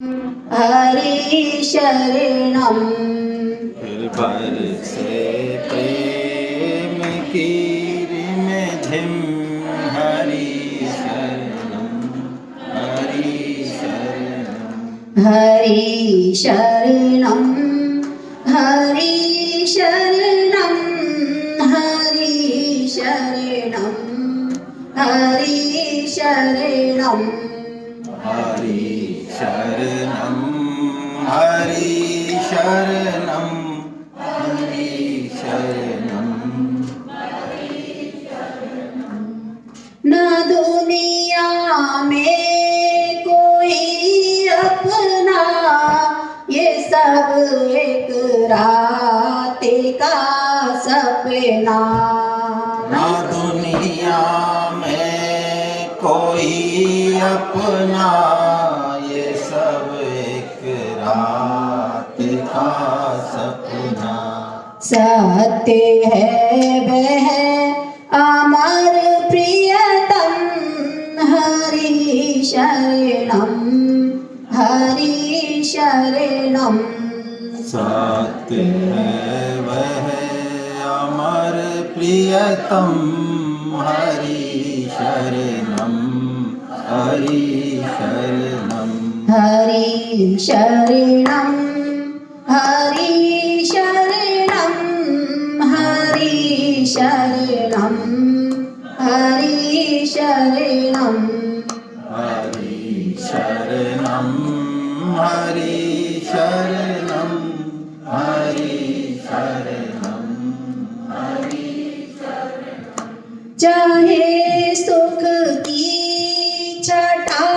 हरि शरणम। फिर बरसे प्रेम की रिमझिम, हरि शरणम हरि शरणम। हरि शरणम हरि शरणम हरि शरणम हरि शरणम हरि शरणम हरि शरणम हरि शरणम। न दुनिया में कोई अपना, ये सब एक रात का सपना। ना दुनिया में कोई अपना, ये सब एक रात का सपना। सत्य है वह अमर प्रियतम, हरि शरणम हरि शरणम। सत्य है वह अमर प्रियतम, हरि शरणम हरि शरणम। हरि शरणम हरि शरणम हरि शरणम हरि शरणम हरि शरणम हरि शरणम हरि शरणम। चाहे सुख की छटा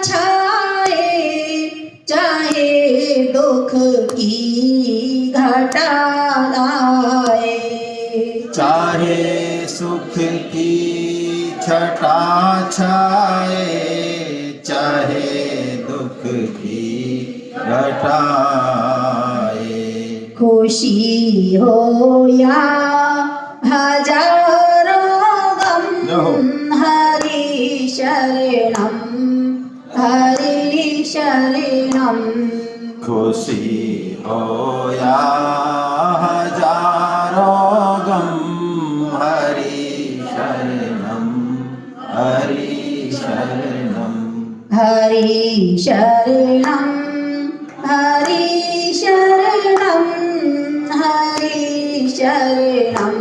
छाए, चाहे दुख की घटा लाए। चाहे सुख की छटा छाए, चाहे दुख की घटाए। खुशी हो या हजारों गम, हरि शरणम हरि शरणम। खुशी हो या हजारों गम, हरि शरणम हरि शरणम। हरि शरणम हरि शरणम हरि शरणम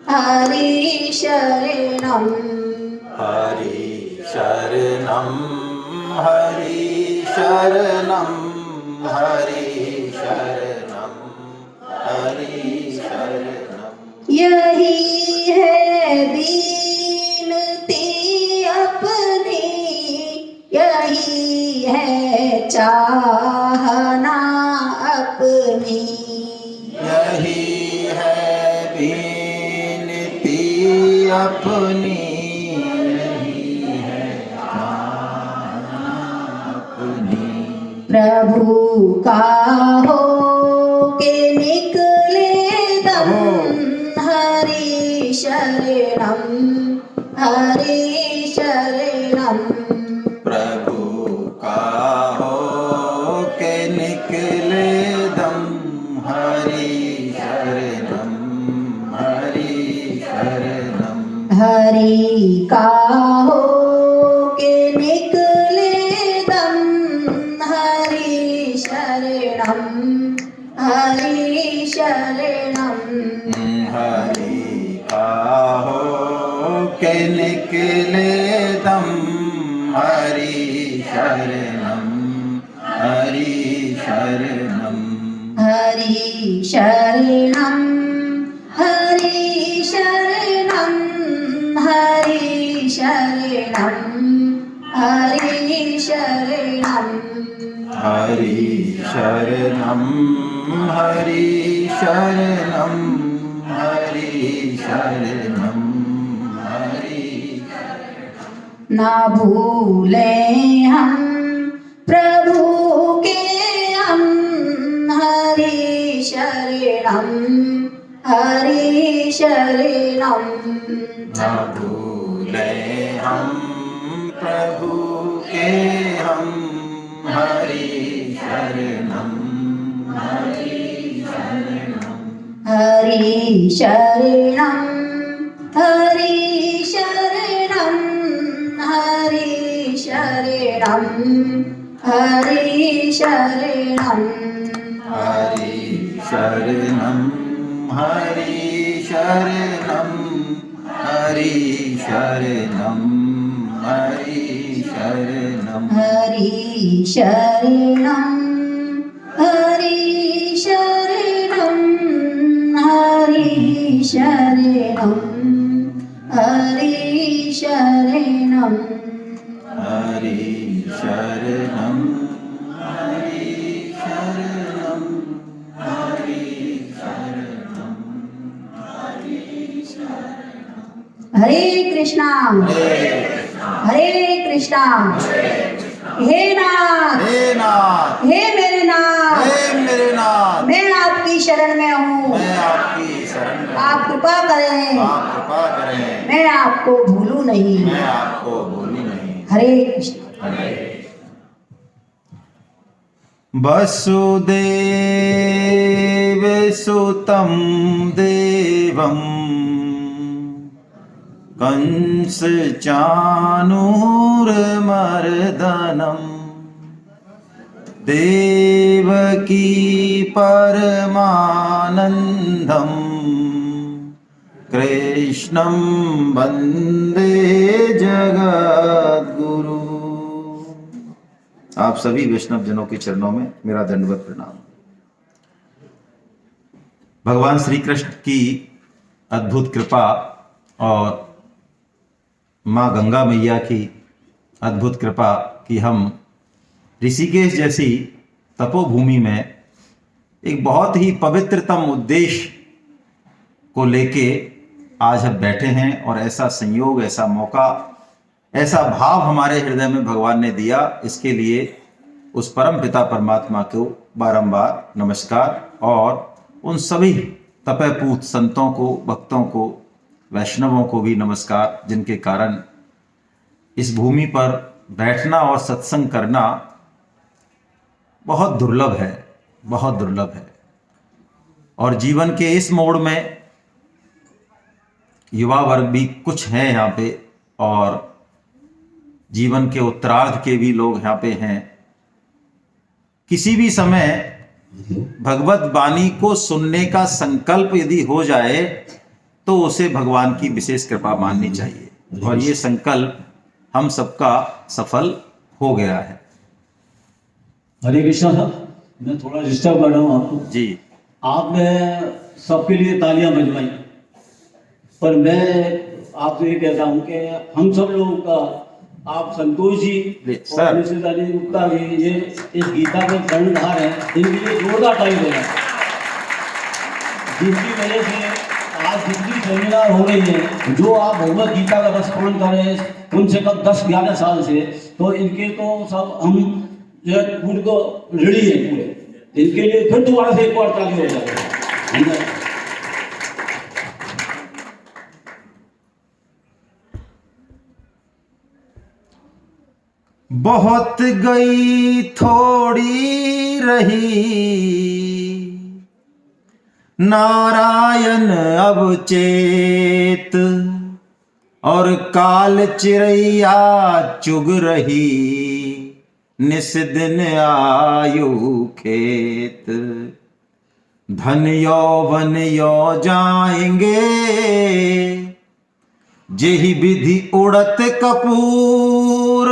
हरि शरणम। हरि शरणम हरि शरणम हरि शरणम हरि शरणम। यही है बीनती अपनी, यही है चाहना अपनी। यही है बीनती अपनी, यही है चाहना अपनी। प्रभु का हो के निकले दम, हरि शरणम हरि शरणम। प्रभु का हो के निकले दम, हरि शरणम हरि शरणम। हरि का हो के निकले दम, हरि शरणम हरि शरणम। हरि का हो के निकले दम, हरि शरणम हरि शरणम। हरि शरणम हरि शरणम हरि शरणम हरि शरणम। हरि शरणम हरि शरणम हरि शरणम हरि। ना भूले हम प्रभु के हम, हरि शरणम हरि शरणम। ना भूले हम प्रभु के हम, हरि शरणं हरि शरणं हरि शरणं हरि शरणं हरि शरणं हरि शरणं हरि शरणं हरि शरणं हरि शरणं हरि शरणं हरि शरणं हरि शरणं हरि शरणं हरि शरणं हरि शरणं हरि शरणं हरि शरणं हरे कृष्णा हरे कृष्णा हे नाथ हे नाथ हे मेरे नाथ हे मेरे नाथ मैं आपकी शरण में हूँ मैं आपकी शरण में आप कृपा करें आप कृपा करें मैं आपको भूलूं नहीं मैं आपको भूली नहीं हरे कृष्ण वसुदेव सुतं देवं कंस चाणूरमर्दनं देवकी परमानन्दं कृष्णं वन्दे जगद्गुरु। आप सभी वैष्णव जनों के चरणों में मेरा दंडवत प्रणाम। भगवान श्री कृष्ण की अद्भुत कृपा और माँ गंगा मैया की अद्भुत कृपा कि हम ऋषिकेश जैसी तपोभूमि में एक बहुत ही पवित्रतम उद्देश्य को लेके आज हम बैठे हैं और ऐसा संयोग, ऐसा मौका, ऐसा भाव हमारे हृदय में भगवान ने दिया। इसके लिए उस परम पिता परमात्मा को बारंबार नमस्कार और उन सभी तपयपूत संतों को, भक्तों को, वैष्णवों को भी नमस्कार, जिनके कारण इस भूमि पर बैठना और सत्संग करना बहुत दुर्लभ है, बहुत दुर्लभ है। और जीवन के इस मोड़ में युवा वर्ग भी कुछ हैं यहाँ पे और जीवन के उत्तरार्ध के भी लोग यहाँ पे हैं। किसी भी समय भगवत वाणी को सुनने का संकल्प यदि हो जाए तो उसे भगवान की विशेष कृपा माननी चाहिए और ये संकल्प हम सबका सफल हो गया है। हरे कृष्णा साहब, मैं थोड़ा डिस्टर्ब कर रहा हूँ आपको जी। आपने सबके लिए तालियां बजवाई, पर मैं आपसे ये कहता हूँ कि हम सब लोगों का आप संतोष जी सर। और मिसेस अली गुप्ता जी ये इस गीता के कर्णधार हैं, इनके लिए जोरदार ताली बजाएं, जिनकी वजह से आज जितनी सेमिनार हो रही है, जो आप भगवत गीता का रसपान कर रहे हैं कम से कम 10-11 साल से, तो इनके तो सब हम जो है पूरे तो रेडी है पूरे, इनके लिए फिर दोबारा से एक बार ताली हो जाए। बहुत गई थोड़ी रही नारायण अब चेत, और काल चिड़ैया चुग रही निस दिन आयु खेत। धन यौवन यो जाएंगे जेहि विधि उड़त कपूर,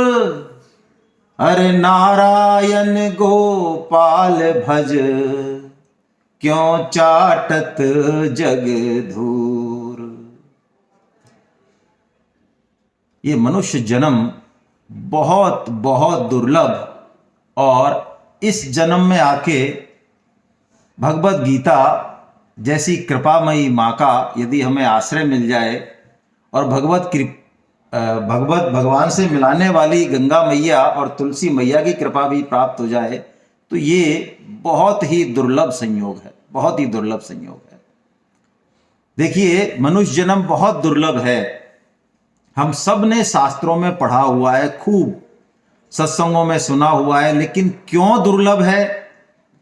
अरे नारायण गोपाल भज क्यों चाटत जग धूर। ये मनुष्य जन्म बहुत बहुत दुर्लभ, और इस जन्म में आके भगवत गीता जैसी कृपामयी माँ का यदि हमें आश्रय मिल जाए और भगवान से मिलाने वाली गंगा मैया और तुलसी मैया की कृपा भी प्राप्त हो जाए तो ये बहुत ही दुर्लभ संयोग है, बहुत ही दुर्लभ संयोग है। देखिए, मनुष्य जन्म बहुत दुर्लभ है। हम सब ने शास्त्रों में पढ़ा हुआ है खूब, सत्संगों में सुना हुआ है, लेकिन क्यों दुर्लभ है,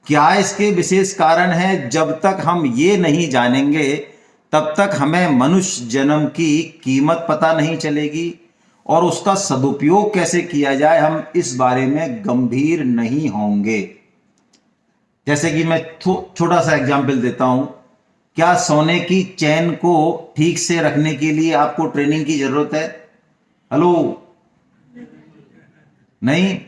क्या इसके विशेष कारण है, जब तक हम ये नहीं जानेंगे तब तक हमें मनुष्य जन्म की कीमत पता नहीं चलेगी और उसका सदुपयोग कैसे किया जाए हम इस बारे में गंभीर नहीं होंगे। जैसे कि मैं छोटा सा एग्जाम्पल देता हूं, क्या सोने की चेन को ठीक से रखने के लिए आपको ट्रेनिंग की जरूरत है? हेलो, नहीं।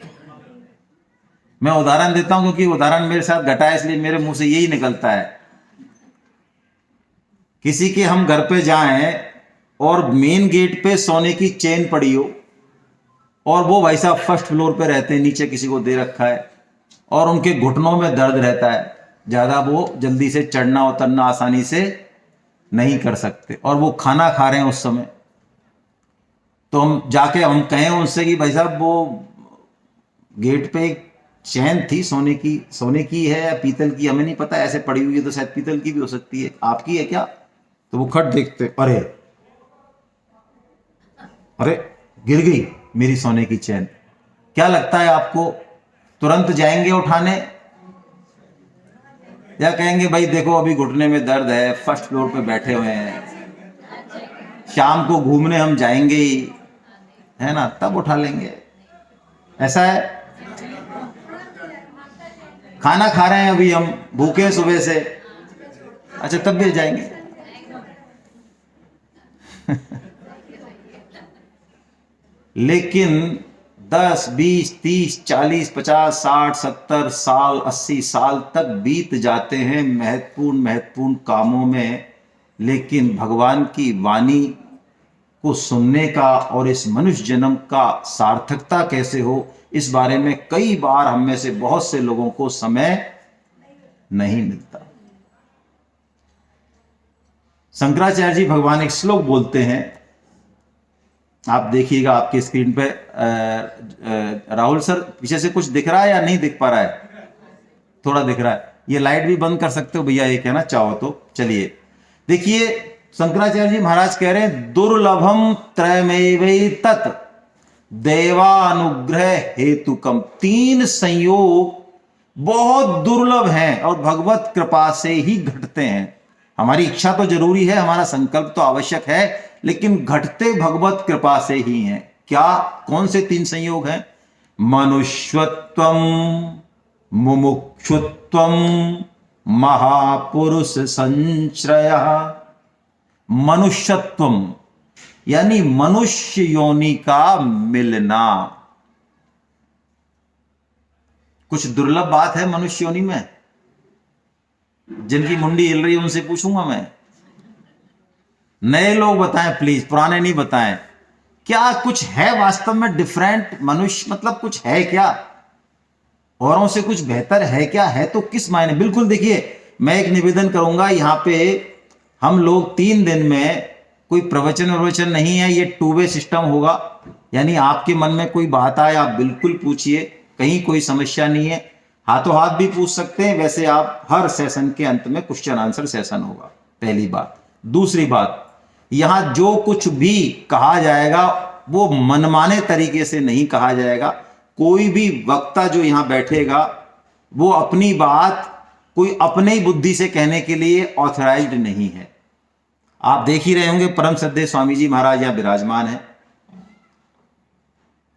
मैं उदाहरण देता हूं क्योंकि उदाहरण मेरे साथ घटा है, इसलिए मेरे मुंह से यही निकलता है। किसी के हम घर पे जाएं और मेन गेट पे सोने की चेन पड़ी हो और वो भाई साहब फर्स्ट फ्लोर पे रहते हैं, नीचे किसी को दे रखा है और उनके घुटनों में दर्द रहता है, ज्यादा वो जल्दी से चढ़ना उतरना आसानी से नहीं कर सकते और वो खाना खा रहे हैं उस समय, तो हम जाके हम कहें उनसे कि भाई साहब वो गेट पे एक चैन थी सोने की है या पीतल की, हमें नहीं पता, ऐसे पड़ी हुई है तो शायद पीतल की भी हो सकती है, आपकी है क्या? तो वो खट देखते, अरे अरे गिर गई मेरी सोने की चैन। क्या लगता है आपको, तुरंत जाएंगे उठाने या कहेंगे भाई देखो अभी घुटने में दर्द है, फर्स्ट फ्लोर पे बैठे हुए हैं, शाम को घूमने हम जाएंगे ही, है ना, तब उठा लेंगे? ऐसा है। खाना खा रहे हैं अभी हम, भूखे हैं सुबह से, अच्छा तब भी जाएंगे? लेकिन 10, 20, 30, 40, 50, 60, 70 साल, 80 साल तक बीत जाते हैं महत्वपूर्ण कामों में, लेकिन भगवान की वाणी को सुनने का और इस मनुष्य जन्म का सार्थकता कैसे हो, इस बारे में कई बार हम में से बहुत से लोगों को समय नहीं मिलता। शंकराचार्य जी भगवान एक श्लोक बोलते हैं, आप देखिएगा आपकी स्क्रीन पे। राहुल सर पीछे से कुछ दिख रहा है या नहीं दिख पा रहा है? थोड़ा दिख रहा है। ये लाइट भी बंद कर सकते हो भैया, एक है ना, चाहो तो। चलिए देखिए, शंकराचार्य जी महाराज कह रहे हैं, दुर्लभम त्रयमेवैतत् देवानुग्रह हेतुकम। 3 संयोग बहुत दुर्लभ हैं और भगवत कृपा से ही घटते हैं। हमारी इच्छा तो जरूरी है, हमारा संकल्प तो आवश्यक है, लेकिन घटते भगवत कृपा से ही हैं। क्या, कौन से 3 संयोग हैं? मनुष्यत्वम, मुमुक्षुत्वम, महापुरुष संश्रयः। मनुष्यत्वम यानी मनुष्य योनि का मिलना। कुछ दुर्लभ बात है मनुष्य योनि में। जिनकी मुंडी हिल रही है उनसे पूछूंगा मैं, नए लोग बताएं प्लीज, पुराने नहीं बताएं। क्या कुछ है वास्तव में डिफरेंट? मनुष्य मतलब कुछ है क्या? औरों से कुछ बेहतर है क्या? है तो किस मायने? बिल्कुल। देखिए, मैं एक निवेदन करूंगा, यहां पे हम लोग 3 दिन में कोई प्रवचन नहीं है, ये 2 वे सिस्टम होगा। यानी आपके मन में कोई बात आए आप बिल्कुल पूछिए, कहीं कोई समस्या नहीं है, हाथों हाथ भी पूछ सकते हैं। वैसे आप हर सेशन के अंत में क्वेश्चन आंसर सेशन होगा, पहली बात। दूसरी बात, यहां जो कुछ भी कहा जाएगा वो मनमाने तरीके से नहीं कहा जाएगा। कोई भी वक्ता जो यहां बैठेगा वो अपनी बात कोई अपने ही बुद्धि से कहने के लिए ऑथराइज्ड नहीं है। आप देख ही रहे होंगे, परम श्रद्धेय स्वामी जी महाराज यहां विराजमान है।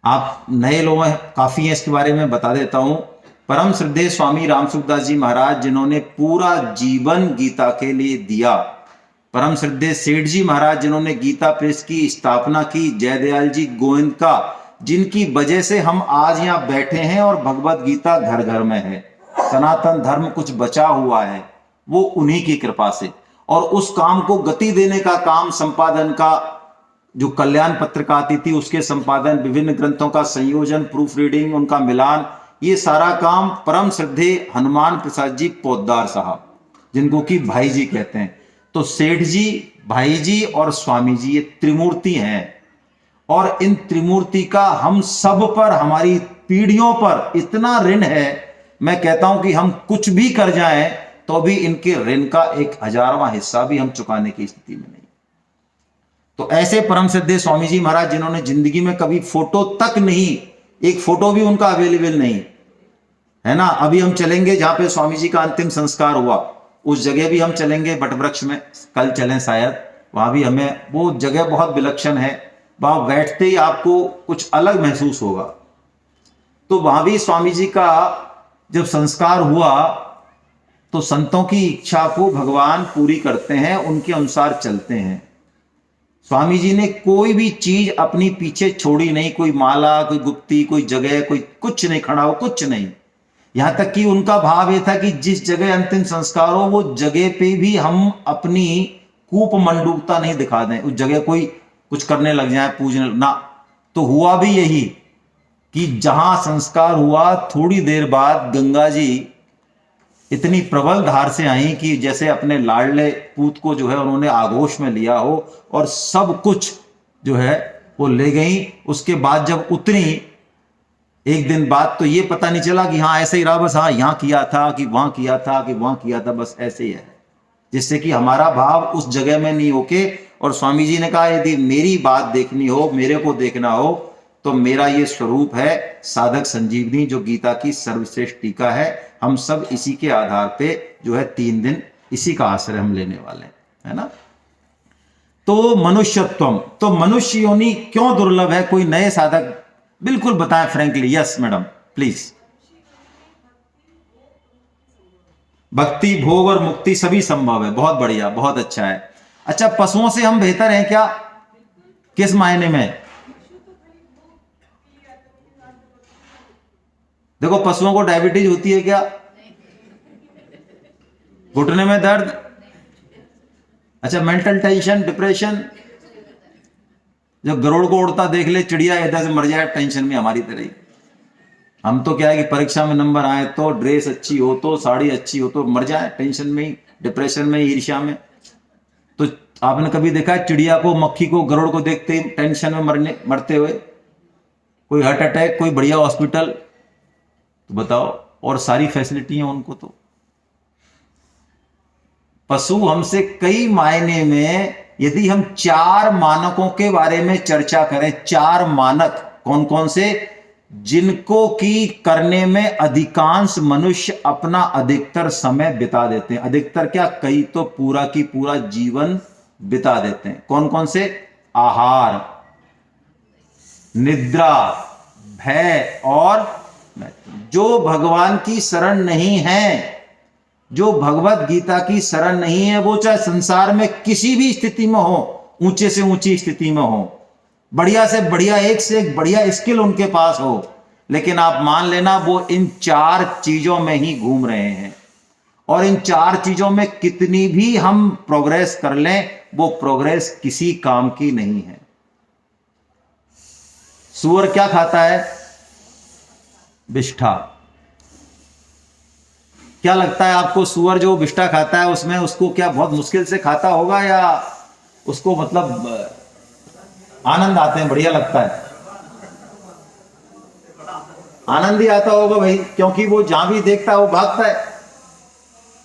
आप नए लोग काफी हैं, इसके बारे में बता देता हूं। परम श्रद्धेय स्वामी रामसुखदास जी महाराज, जिन्होंने पूरा जीवन गीता के लिए दिया। परम श्रद्धेय सेठ जी महाराज, जिन्होंने गीता प्रेस की स्थापना की। जयदयाल जी गोविंद का, जिनकी वजह से हम आज यहां बैठे हैं और भगवत गीता घर घर में है, सनातन धर्म कुछ बचा हुआ है, वो उन्हीं की कृपा से। और उस काम को गति देने का काम, संपादन का, जो कल्याण पत्रिका आती थी उसके संपादन, विभिन्न ग्रंथों का संयोजन, प्रूफ रीडिंग, उनका मिलान, ये सारा काम परम श्रद्धेय हनुमान प्रसाद जी पोद्दार साहब, जिनको कि भाई जी कहते हैं। तो सेठ जी, भाई जी और स्वामी जी, ये त्रिमूर्ति हैं। और इन त्रिमूर्ति का हम सब पर, हमारी पीढ़ियों पर इतना ऋण है, मैं कहता हूं कि हम कुछ भी कर जाएं तो भी इनके ऋण का 1000वां हिस्सा भी हम चुकाने की स्थिति में नहीं। तो ऐसे परम श्रद्धेय स्वामी जी महाराज, जिन्होंने जिंदगी में कभी फोटो तक नहीं एक फोटो भी उनका अवेलेबल नहीं है ना। अभी हम चलेंगे जहां पे स्वामी जी का अंतिम संस्कार हुआ, उस जगह भी हम चलेंगे, बटवृक्ष में कल चलें शायद, वहां भी हमें, वो जगह बहुत विलक्षण है, वहां बैठते ही आपको कुछ अलग महसूस होगा। तो वहां भी स्वामी जी का जब संस्कार हुआ तो संतों की इच्छा को भगवान पूरी करते हैं, उनके अनुसार चलते हैं। स्वामी जी ने कोई भी चीज अपनी पीछे छोड़ी नहीं, कोई माला, कोई गुप्ती, कोई जगह, कोई कुछ नहीं खड़ा हो, कुछ नहीं। यहां तक कि उनका भाव यह था कि जिस जगह अंतिम संस्कार हो वो जगह पे भी हम अपनी कूप मंडूकता नहीं दिखा दें, उस जगह कोई कुछ करने लग जाए, पूजने ना। तो हुआ भी यही कि जहां संस्कार हुआ थोड़ी देर बाद गंगा जी इतनी प्रबल धार से आई कि जैसे अपने लाडले पूत को जो है उन्होंने आगोश में लिया हो और सब कुछ जो है वो ले गई। उसके बाद जब उतरी एक दिन बाद तो ये पता नहीं चला कि हाँ ऐसे ही रहा, बस हाँ यहां किया था कि वहां किया था कि वहां किया था, बस ऐसे ही है, जिससे कि हमारा भाव उस जगह में नहीं होके। और स्वामी जी ने कहा यदि मेरी बात देखनी हो, मेरे को देखना हो, तो मेरा ये स्वरूप है साधक संजीवनी, जो गीता की सर्वश्रेष्ठ टीका है। हम सब इसी के आधार पे जो है 3 दिन इसी का आश्रय हम लेने वाले हैं, है ना। तो मनुष्यत्वम, तो मनुष्य योनि क्यों दुर्लभ है, कोई नए साधक बिल्कुल बताएं फ्रैंकली। Yes madam please. भक्ति, भोग और मुक्ति सभी संभव है, बहुत बढ़िया, बहुत अच्छा है। अच्छा, पशुओं से हम बेहतर हैं क्या, किस मायने में? देखो पशुओं को डायबिटीज होती है क्या, घुटने में दर्द, अच्छा मेंटल टेंशन, डिप्रेशन, जो गरुड़ को उड़ता देख ले चिड़िया इधर से मर जाए टेंशन में, हमारी तरह ही। हम तो क्या है कि परीक्षा में नंबर आए तो, ड्रेस अच्छी हो तो, साड़ी अच्छी हो तो मर जाए टेंशन में ही, डिप्रेशन में, ईर्ष्या में। तो आपने कभी देखा है चिड़िया को, मक्खी को, गरुड़ को देखते ही टेंशन में मरते हुए? कोई हार्ट अटैक, कोई बढ़िया हॉस्पिटल, तो बताओ, और सारी फैसिलिटी है उनको। तो पशु हमसे कई मायने में, यदि हम 4 मानकों के बारे में चर्चा करें, 4 मानक कौन कौन से, जिनको की करने में अधिकांश मनुष्य अपना अधिकतर समय बिता देते हैं, अधिकतर क्या, कई तो पूरा की पूरा जीवन बिता देते हैं। कौन कौन से? आहार, निद्रा, भय और जो भगवान की शरण नहीं है, जो भगवत गीता की शरण नहीं है, वो चाहे संसार में किसी भी स्थिति में हो, ऊंचे से ऊंची स्थिति में हो, बढ़िया से बढ़िया, एक से एक बढ़िया स्किल उनके पास हो, लेकिन आप मान लेना वो इन 4 चीजों में ही घूम रहे हैं। और इन 4 चीजों में कितनी भी हम प्रोग्रेस कर लें, वो प्रोग्रेस किसी काम की नहीं है। सूअर क्या खाता है? विष्ठा। क्या लगता है आपको, सूअर जो विष्ठा खाता है उसमें उसको क्या बहुत मुश्किल से खाता होगा, या उसको मतलब आनंद आते हैं, बढ़िया लगता है? आनंद ही आता होगा भाई, क्योंकि वो जहां भी देखता है वो भागता है।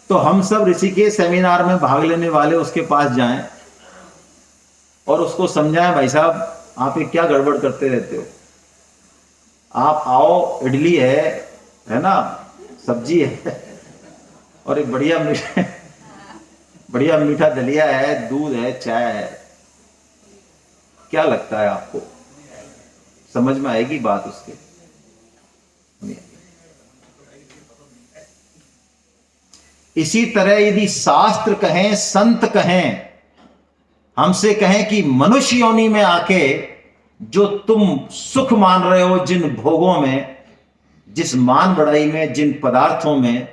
तो हम सब ऋषिकेश सेमिनार में भाग लेने वाले उसके पास जाएं और उसको समझाएं, भाई साहब आप ये क्या गड़बड़ करते रहते हो, आप आओ, इडली है ना, सब्जी है और एक बढ़िया मीठा दलिया है, दूध है, चाय है। क्या लगता है आपको, समझ में आएगी बात उसके? इसी तरह यदि शास्त्र कहें, संत कहें, हमसे कहें कि मनुष्य योनि में आके जो तुम सुख मान रहे हो, जिन भोगों में, जिस मान बढ़ाई में, जिन पदार्थों में,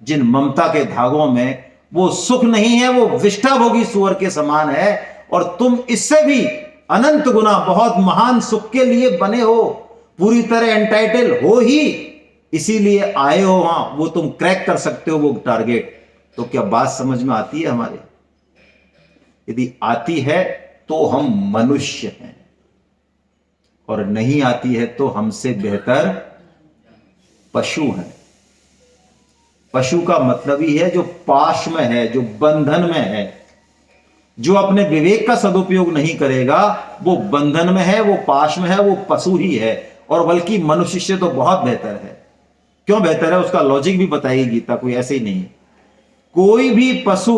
जिन ममता के धागों में, वो सुख नहीं है, वो विष्ठा भोगी सूअर के समान है। और तुम इससे भी अनंत गुना बहुत महान सुख के लिए बने हो, पूरी तरह एंटाइटल हो ही, इसीलिए आए हो वहां, वो तुम क्रैक कर सकते हो वो टारगेट। तो क्या बात समझ में आती है हमारे? यदि आती है तो हम मनुष्य हैं, और नहीं आती है तो हमसे बेहतर पशु हैं। पशु का मतलब ही है जो पाश में है, जो बंधन में है, जो अपने विवेक का सदुपयोग नहीं करेगा, वो बंधन में है, वो पाश में है, वो पशु ही है। और बल्कि मनुष्य से तो बहुत बेहतर है। क्यों बेहतर है उसका लॉजिक भी बताएगी गीता, कोई ऐसे ही नहीं। कोई भी पशु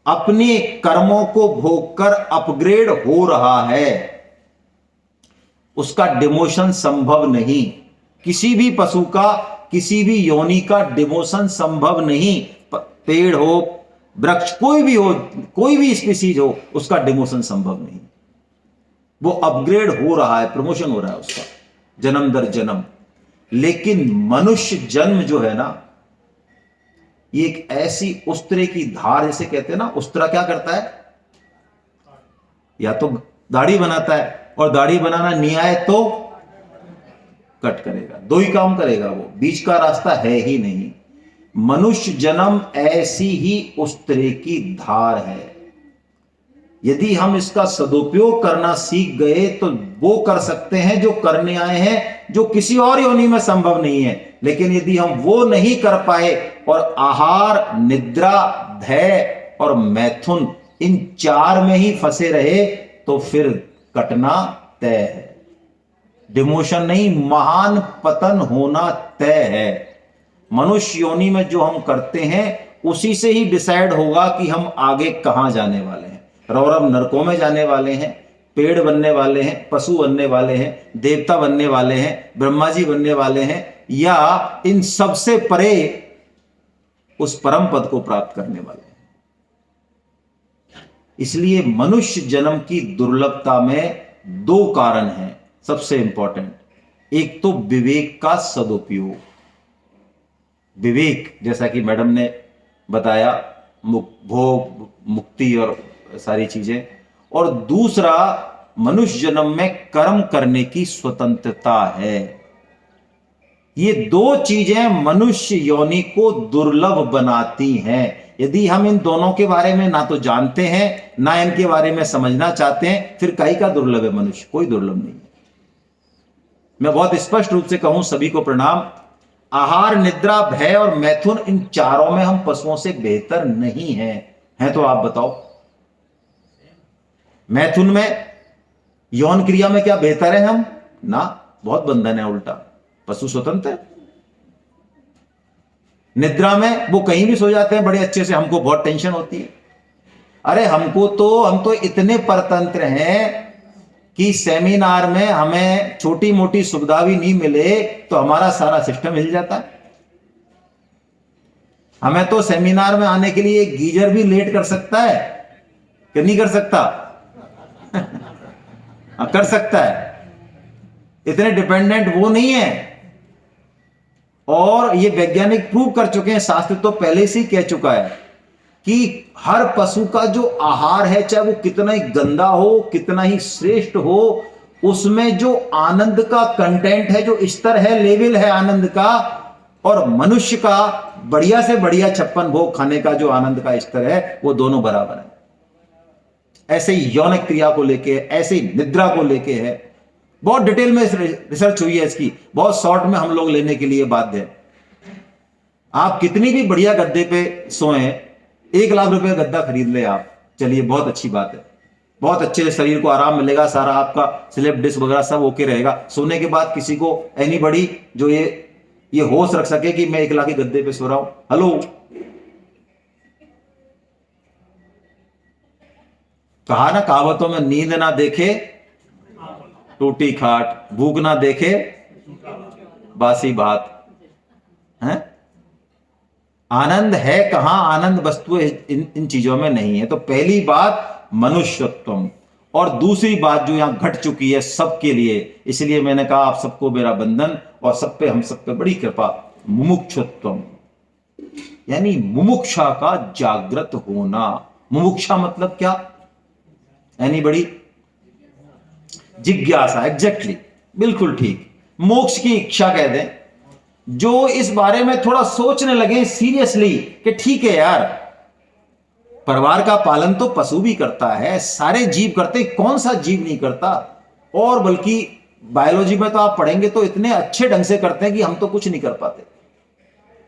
अपने कर्मों को भोगकर अपग्रेड हो रहा है, उसका डिमोशन संभव नहीं। किसी भी पशु का, किसी भी योनि का डिमोशन संभव नहीं। पेड़ हो, वृक्ष, कोई भी हो, कोई भी स्पीसीज हो, उसका डिमोशन संभव नहीं। वो अपग्रेड हो रहा है, प्रमोशन हो रहा है उसका जन्म दर जन्म। लेकिन मनुष्य जन्म जो है ना, ये एक ऐसी उस्त्रे की धार, जैसे कहते हैं ना, उस्त्रा क्या करता है, या तो दाढ़ी बनाता है, और दाढ़ी बनाना नहीं आए तो कट करेगा, दो ही काम करेगा वो, बीच का रास्ता है ही नहीं। मनुष्य जन्म ऐसी ही उस्त्रे की धार है। यदि हम इसका सदुपयोग करना सीख गए तो वो कर सकते हैं जो करने आए हैं, जो किसी और योनि में संभव नहीं है। लेकिन यदि हम वो नहीं कर पाए और आहार, निद्रा, भय और मैथुन, इन चार में ही फंसे रहे, तो फिर कटना तय है। डिमोशन नहीं, महान पतन होना तय है। मनुष्य योनि में जो हम करते हैं उसी से ही डिसाइड होगा कि हम आगे कहां जाने वाले हैं। रौरव नरकों में जाने वाले हैं, पेड़ बनने वाले हैं, पशु बनने वाले हैं, देवता बनने वाले हैं, ब्रह्मा जी बनने वाले हैं, या इन सबसे परे उस परम पद को प्राप्त करने वाले हैं। इसलिए मनुष्य जन्म की दुर्लभता में दो कारण हैं सबसे इंपॉर्टेंट। एक तो विवेक का सदुपयोग, विवेक जैसा कि मैडम ने बताया, भोग, मुक्ति और सारी चीजें, और दूसरा मनुष्य जन्म में कर्म करने की स्वतंत्रता है। ये दो चीजें मनुष्य योनि को दुर्लभ बनाती हैं। यदि हम इन दोनों के बारे में ना तो जानते हैं, ना इनके बारे में समझना चाहते हैं, फिर काहे का दुर्लभ है मनुष्य? कोई दुर्लभ नहीं है। मैं बहुत स्पष्ट रूप से कहूं, सभी को प्रणाम, आहार, निद्रा, भय और मैथुन, इन चारों में हम पशुओं से बेहतर नहीं हैं। तो आप बताओ, मैथुन में, यौन क्रिया में क्या बेहतर है हम? ना, बहुत बंधन है, उल्टा पशु स्वतंत्र है। निद्रा में वो कहीं भी सो जाते हैं बड़े अच्छे से, हमको बहुत टेंशन होती है। अरे हम तो इतने परतंत्र हैं कि सेमिनार में हमें छोटी मोटी सुविधा भी नहीं मिले तो हमारा सारा सिस्टम हिल जाता है। हमें तो सेमिनार में आने के लिए एक गीजर भी लेट कर सकता है कि नहीं कर सकता? कर सकता है। इतने डिपेंडेंट वो नहीं है। और ये वैज्ञानिक प्रूव कर चुके हैं, शास्त्र तो पहले से ही कह चुका है कि हर पशु का जो आहार है, चाहे वो कितना ही गंदा हो, कितना ही श्रेष्ठ हो, उसमें जो आनंद का कंटेंट है, जो स्तर है, लेवल है आनंद का, और मनुष्य का बढ़िया से बढ़िया 56 भोग खाने का जो आनंद का स्तर है, वो दोनों बराबर है। ऐसे ही यौन क्रिया को लेके, ऐसे ही निद्रा को लेके है। बहुत डिटेल में रिसर्च हुई है इसकी, बहुत शॉर्ट में हम लोग लेने के लिए बाध्य हैं। आप कितनी भी बढ़िया गद्दे पे सोएं, 1 लाख रुपए का गद्दा खरीद ले आप, चलिए बहुत अच्छी बात है, बहुत अच्छे शरीर को आराम मिलेगा, सारा आपका स्लिप डिस्क वगैरह सब ओके रहेगा। सोने के बाद किसी को एनीबॉडी जो ये होश रख सके कि मैं 1 लाख के गद्दे पे सो रहा हूं, हेलो, कहा ना कहावतों में, नींद ना देखे टूटी खाट, भूख ना देखे बासी भात है। आनंद है कहां? आनंद वस्तु इन चीजों में नहीं है। तो पहली बात मनुष्यत्व, और दूसरी बात जो यहां घट चुकी है सबके लिए, इसलिए मैंने कहा आप सबको मेरा बंधन, और सब पे, हम सब पे बड़ी कृपा, मुमुक्षुत्व, यानी मुमुक्षा का जागृत होना। मुमुक्षा मतलब क्या? यानी बड़ी जिज्ञासा, एग्जैक्टली, बिल्कुल ठीक, मोक्ष की इच्छा कह दें। जो इस बारे में थोड़ा सोचने लगे सीरियसली कि ठीक है यार, परिवार का पालन तो पशु भी करता है, सारे जीव करते, कौन सा जीव नहीं करता? और बल्कि बायोलॉजी में तो आप पढ़ेंगे तो इतने अच्छे ढंग से करते हैं कि हम तो कुछ नहीं कर पाते।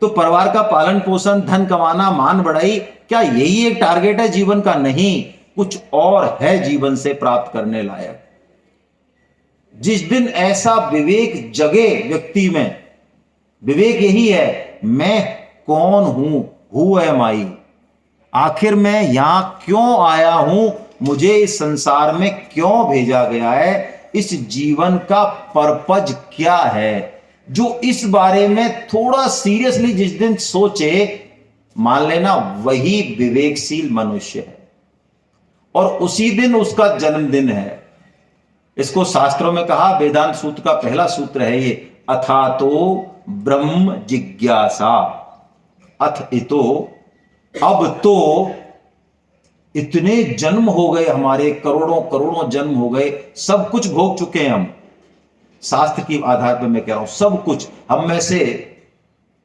तो परिवार का पालन पोषण, धन कमाना, मान बढ़ाई, क्या यही एक टारगेट है जीवन का? नहीं, कुछ और है जीवन से प्राप्त करने लायक। जिस दिन ऐसा विवेक जगे व्यक्ति में, विवेक यही है, मैं कौन हूं, हु एम आई, आखिर मैं यहां क्यों आया हूं, मुझे इस संसार में क्यों भेजा गया है, इस जीवन का पर्पज क्या है, जो इस बारे में थोड़ा सीरियसली जिस दिन सोचे, मान लेना वही विवेकशील मनुष्य है, और उसी दिन उसका जन्मदिन है। इसको शास्त्रों में कहा, वेदांत सूत्र का पहला सूत्र है ये, अथातो ब्रह्म जिज्ञासा, अथ इतो, अब तो इतने जन्म हो गए हमारे, करोड़ों करोड़ों जन्म हो गए, सब कुछ भोग चुके हैं हम, शास्त्र की आधार पर मैं कह रहा हूं, सब कुछ, हम में से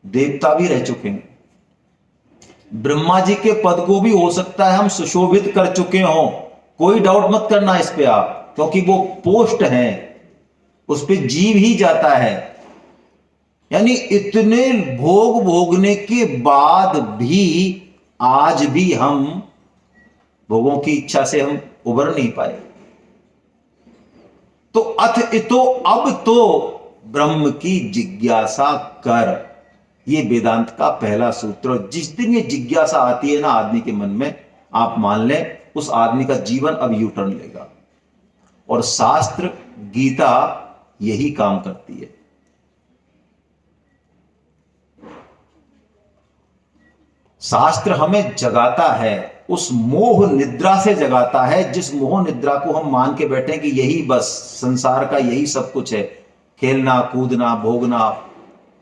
देवता भी रह चुके हैं, ब्रह्मा जी के पद को भी हो सकता है हम सुशोभित कर चुके हों, कोई डाउट मत करना इस पे आप, क्योंकि वो पोस्ट है, उस पे जीव ही जाता है। यानी इतने भोग भोगने के बाद भी आज भी हम भोगों की इच्छा से हम उबर नहीं पाए। तो अथ इतो, अब तो ब्रह्म की जिज्ञासा कर, ये वेदांत का पहला सूत्र। जिस दिन ये जिज्ञासा आती है ना आदमी के मन में, आप मान लें उस आदमी का जीवन अब यू टर्न लेगा, और शास्त्र गीता यही काम करती है। शास्त्र हमें जगाता है, उस मोह निद्रा से जगाता है, जिस मोह निद्रा को हम मान के बैठे कि यही बस संसार का यही सब कुछ है, खेलना कूदना भोगना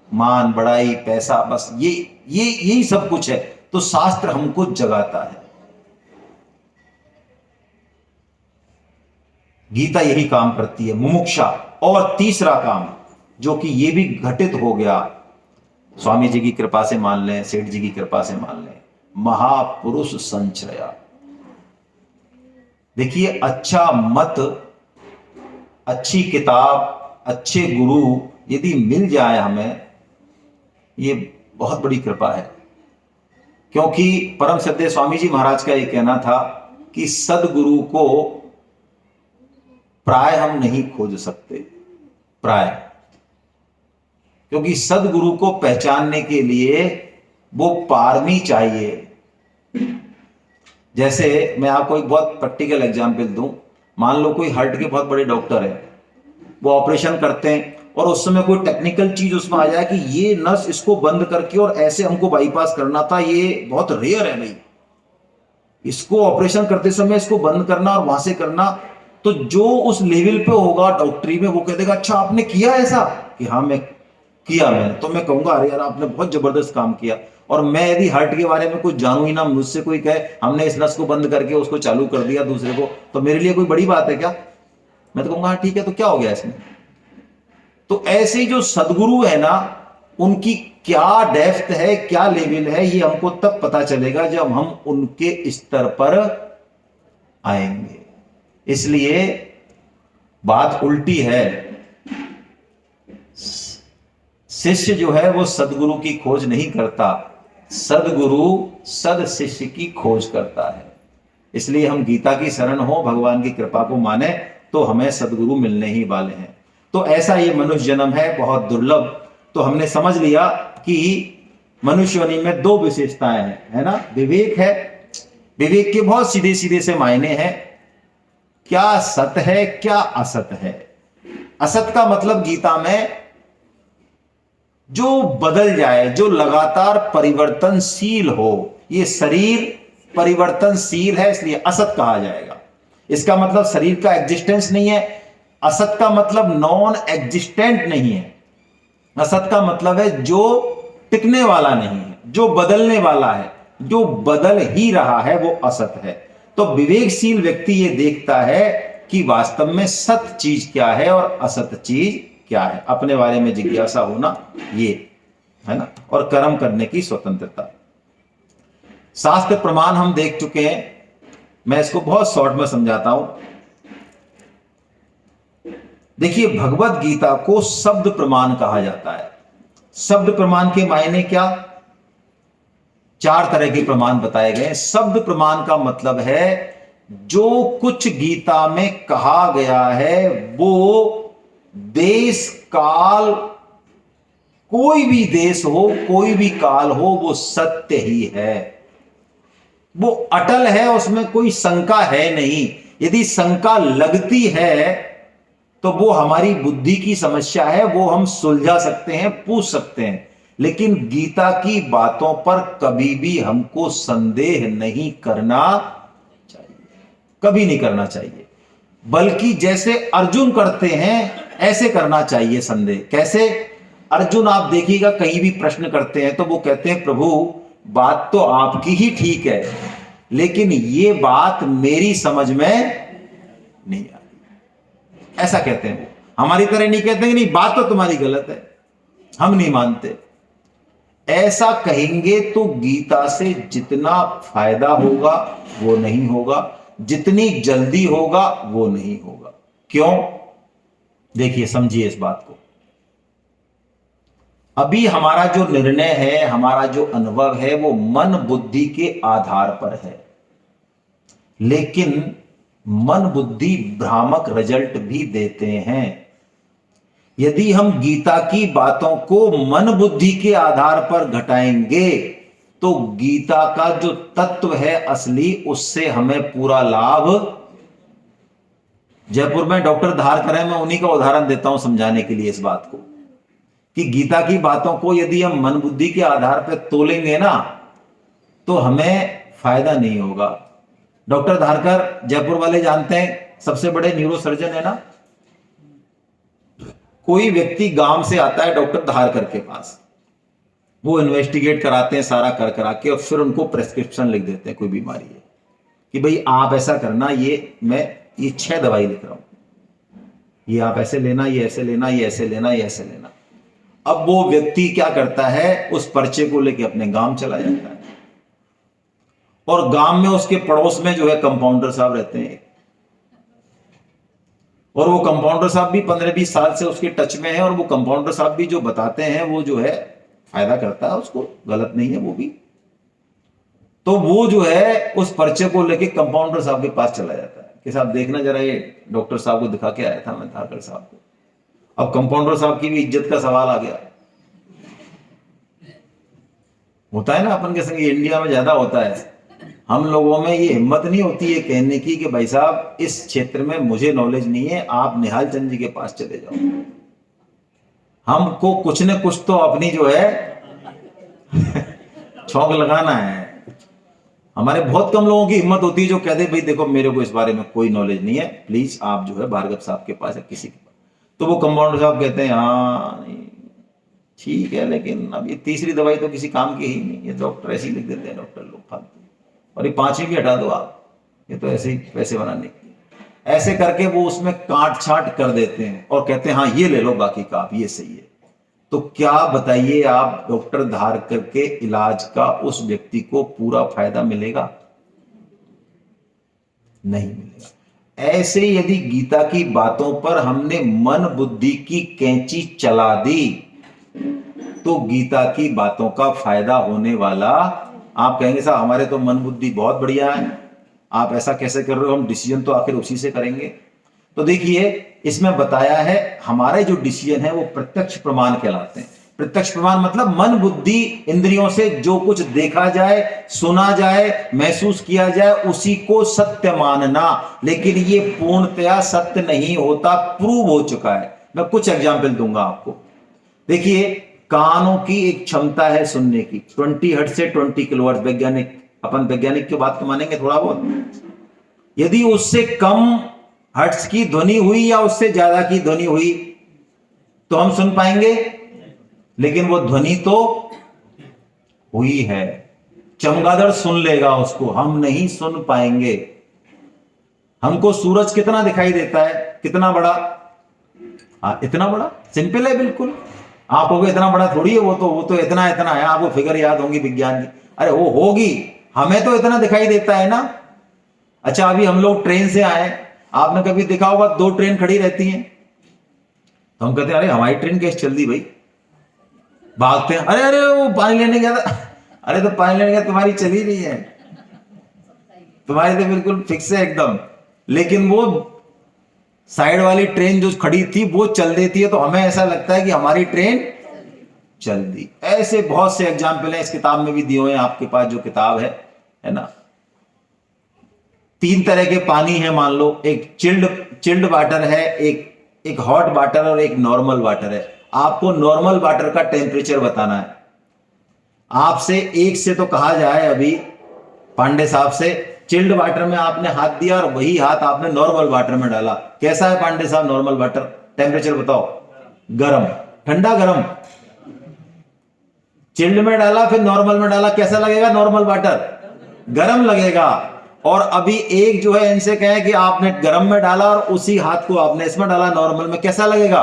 मान बड़ाई पैसा, बस ये यही सब कुछ है। तो शास्त्र हमको जगाता है, गीता यही काम करती है, मुमुक्षा। और तीसरा काम जो कि ये भी घटित हो गया, स्वामी जी की कृपा से मान लें, सेठ जी की कृपा से मान लें, महापुरुष संचया। देखिए, अच्छा मत, अच्छी किताब, अच्छे गुरु यदि मिल जाए हमें, ये बहुत बड़ी कृपा है। क्योंकि परम श्रद्धेय स्वामी जी महाराज का ये कहना था कि सदगुरु को प्राय हम नहीं खोज सकते, प्राय, क्योंकि सदगुरु को पहचानने के लिए वो पारमी चाहिए। जैसे मैं आपको एक बहुत प्रैक्टिकल एग्जांपल दूं, मान लो कोई हार्ट के बहुत बड़े डॉक्टर है, वो ऑपरेशन करते हैं और उस समय कोई टेक्निकल चीज उसमें आ जाए कि ये नस इसको बंद करके और ऐसे हमको बाईपास करना था, ये बहुत रेयर है भाई, इसको ऑपरेशन करते समय इसको बंद करना और वहां से करना। तो जो उस लेवल पे होगा डॉक्टरी में, वो कह देगा अच्छा आपने किया ऐसा, कि हाँ मैं किया, मैंने, तो मैं कहूंगा अरे यार आपने बहुत जबरदस्त काम किया। और मैं यदि हार्ट के बारे में कुछ जानू ही ना, मुझसे कोई कहे हमने इस नस को बंद करके उसको चालू कर दिया दूसरे को, तो मेरे लिए कोई बड़ी बात है क्या? मैं तो कहूंगा हाँ ठीक है, तो क्या हो गया इसमें। तो ऐसे ही जो सदगुरु है ना, उनकी क्या डेप्थ है, क्या लेवल है, ये हमको तब पता चलेगा जब हम उनके स्तर पर आएंगे। इसलिए बात उल्टी है, शिष्य जो है वो सदगुरु की खोज नहीं करता, सदगुरु सद शिष्य की खोज करता है। इसलिए हम गीता की शरण हो, भगवान की कृपा को माने, तो हमें सदगुरु मिलने ही वाले हैं। तो ऐसा ये मनुष्य जन्म है, बहुत दुर्लभ। तो हमने समझ लिया कि मनुष्य में दो विशेषताएं हैं, है ना। विवेक है, विवेक के बहुत सीधे सीधे से मायने हैं, क्या सत है क्या असत है। असत का मतलब गीता में जो बदल जाए, जो लगातार परिवर्तनशील हो, ये शरीर परिवर्तनशील है इसलिए असत कहा जाएगा। इसका मतलब शरीर का एग्जिस्टेंस नहीं है। असत का मतलब नॉन एग्जिस्टेंट नहीं है। असत का मतलब है जो टिकने वाला नहीं है, जो बदलने वाला है, जो बदल ही रहा है, वो असत है। तो विवेकशील व्यक्ति ये देखता है कि वास्तव में सत चीज क्या है और असत चीज क्या है। अपने बारे में जिज्ञासा होना, ये है ना, और कर्म करने की स्वतंत्रता। शास्त्र प्रमाण हम देख चुके हैं, मैं इसको बहुत शॉर्ट में समझाता हूं। देखिए, भगवत गीता को शब्द प्रमाण कहा जाता है। शब्द प्रमाण के मायने क्या? 4 तरह के प्रमाण बताए गए। शब्द प्रमाण का मतलब है जो कुछ गीता में कहा गया है वो देश काल, कोई भी देश हो, कोई भी काल हो, वो सत्य ही है, वो अटल है, उसमें कोई शंका है नहीं। यदि शंका लगती है तो वो हमारी बुद्धि की समस्या है, वो हम सुलझा सकते हैं, पूछ सकते हैं, लेकिन गीता की बातों पर कभी भी हमको संदेह नहीं करना चाहिए, कभी नहीं करना चाहिए, बल्कि जैसे अर्जुन करते हैं ऐसे करना चाहिए संदेह। कैसे? अर्जुन आप देखिएगा कहीं भी प्रश्न करते हैं तो वो कहते हैं प्रभु बात तो आपकी ही ठीक है, लेकिन ये बात मेरी समझ में नहीं आ रही, ऐसा कहते हैं वो। हमारी तरह नहीं कहते कि नहीं बात तो तुम्हारी गलत है, हम नहीं मानते। ऐसा कहेंगे तो गीता से जितना फायदा होगा वो नहीं होगा, जितनी जल्दी होगा वो नहीं होगा। क्यों? देखिए, समझिए इस बात को। अभी हमारा जो निर्णय है, हमारा जो अनुभव है, वो मन बुद्धि के आधार पर है, लेकिन मन बुद्धि भ्रामक रिजल्ट भी देते हैं। यदि हम गीता की बातों को मन बुद्धि के आधार पर घटाएंगे तो गीता का जो तत्व है असली, उससे हमें पूरा लाभ। जयपुर में डॉक्टर धारकर है, मैं उन्हीं का उदाहरण देता हूं समझाने के लिए इस बात को, कि गीता की बातों को यदि हम मन बुद्धि के आधार पर तोलेंगे ना तो हमें फायदा नहीं होगा। डॉक्टर धारकर जयपुर वाले जानते हैं, सबसे बड़े न्यूरोसर्जन है ना। कोई व्यक्ति गांव से आता है डॉक्टर धारकर के पास, वो इन्वेस्टिगेट कराते हैं सारा कर करा के, और फिर उनको प्रेस्क्रिप्शन लिख देते हैं कोई बीमारी है कि भाई आप ऐसा करना, ये 6 दवाई लिख रहा हूं, ये आप ऐसे लेना, ये ऐसे लेना, ये ऐसे लेना, ये ऐसे लेना। अब वो व्यक्ति क्या करता है, उस पर्चे को लेके अपने गांव चला जाता है, और गांव में उसके पड़ोस में जो है कंपाउंडर साहब रहते हैं, और वो कंपाउंडर साहब भी 15-20 साल से उसके टच में है, और वो कंपाउंडर साहब भी जो बताते हैं वो जो है फायदा करता है उसको, गलत नहीं है वो भी। तो वो जो है उस पर्चे को लेके कंपाउंडर साहब के पास चला जाता है कि साहब देखना जरा, ये डॉक्टर साहब को दिखा के आया था मैं, धारकर साहब को। अब कंपाउंडर साहब की भी इज्जत का सवाल आ गया। होता है ना अपन के संग, इंडिया में ज्यादा होता है, हम लोगों में ये हिम्मत नहीं होती है कहने की कि भाई साहब इस क्षेत्र में मुझे नॉलेज नहीं है, आप निहाल चंद जी के पास चले जाओ। हमको कुछ न कुछ तो अपनी जो है छौंक लगाना है। हमारे बहुत कम लोगों की हिम्मत होती है जो कहते भाई देखो मेरे को इस बारे में कोई नॉलेज नहीं है, प्लीज आप जो है भार्गव साहब के पास है, किसी के पास। तो वो कंपाउंडर साहब कहते हैं हाँ नहीं ठीक है, लेकिन अब ये तीसरी दवाई तो किसी काम की ही नहीं, ये डॉक्टर ऐसे ही लिख देते हैं डॉक्टर लोग फालतू, और ये 5वीं भी हटा दो आप, ये तो ऐसे ही पैसे बनाने के। ऐसे करके वो उसमें काट छाट कर देते हैं और कहते हैं हाँ ये ले लो बाकी का, आप ये सही है। तो क्या बताइए आप, डॉक्टर धारकर के इलाज का उस व्यक्ति को पूरा फायदा मिलेगा? नहीं मिलेगा। ऐसे यदि गीता की बातों पर हमने मन बुद्धि की कैंची चला दी तो गीता की बातों का फायदा होने वाला। आप कहेंगे साहब हमारे तो मन बुद्धि बहुत बढ़िया है, आप ऐसा कैसे कर रहे हो, हम डिसीजन तो आखिर उसी से करेंगे। तो देखिए इसमें बताया है हमारे जो डिसीजन है वो प्रत्यक्ष प्रमाण कहलाते हैं। प्रत्यक्ष प्रमाण मतलब मन बुद्धि इंद्रियों से जो कुछ देखा जाए, सुना जाए, महसूस किया जाए उसी को सत्य मानना। लेकिन ये पूर्णतया सत्य नहीं होता, प्रूव हो चुका है। मैं कुछ एग्जाम्पल दूंगा आपको। देखिए कानों की एक क्षमता है सुनने की 20 हर्ट्ज से 20 किलोहर्ट्ज। वैज्ञानिक, अपन वैज्ञानिक की बात को मानेंगे थोड़ा बहुत। यदि उससे कम हर्ट्ज की ध्वनि हुई या उससे ज्यादा की ध्वनि हुई तो हम सुन पाएंगे, लेकिन वो ध्वनि तो हुई है। चमगादड़ सुन लेगा उसको, हम नहीं सुन पाएंगे। हमको सूरज कितना दिखाई देता है, कितना बड़ा? हाँ इतना बड़ा, सिंपल है बिल्कुल। आपको इतना बड़ा थोड़ी है, वो तो इतना है। आपको फिगर याद होंगी विज्ञान की, अरे वो होगी, हमें तो इतना दिखाई देता है ना। अच्छा अभी हम लोग ट्रेन से आए, आपने कभी देखा होगा 2 ट्रेन खड़ी रहती हैं तो हम कहते हैं अरे हमारी ट्रेन कैसे चल दी भाई, भागते हैं, अरे वो पानी लेने गया था, अरे तो पानी लेने गया, तुम्हारी चली नहीं है, तुम्हारी तो बिल्कुल फिक्स है एकदम। लेकिन वो साइड वाली ट्रेन जो खड़ी थी वो चल देती है तो हमें ऐसा लगता है कि हमारी ट्रेन चल दी। ऐसे बहुत से एग्जाम्पल हैं, इस किताब में भी दिए हुए हैं, आपके पास जो किताब है ना। 3 तरह के पानी है मान लो, एक चिल्ड वाटर है, एक हॉट वाटर और एक नॉर्मल वाटर है। आपको नॉर्मल वाटर का टेम्परेचर बताना है। आपसे एक से तो कहा जाए अभी पांडे साहब से, चिल्ड वाटर में आपने हाथ दिया और वही हाथ आपने नॉर्मल वाटर में डाला, कैसा है पांडे साहब नॉर्मल वाटर? टेम्परेचर बताओ। गरम, ठंडा गरम। चिल्ड में डाला फिर नॉर्मल में डाला, कैसा लगेगा नॉर्मल वाटर? गरम लगेगा। और अभी एक जो है इनसे कहे कि आपने गरम में डाला और उसी हाथ को आपने इसमें डाला नॉर्मल में, कैसा लगेगा?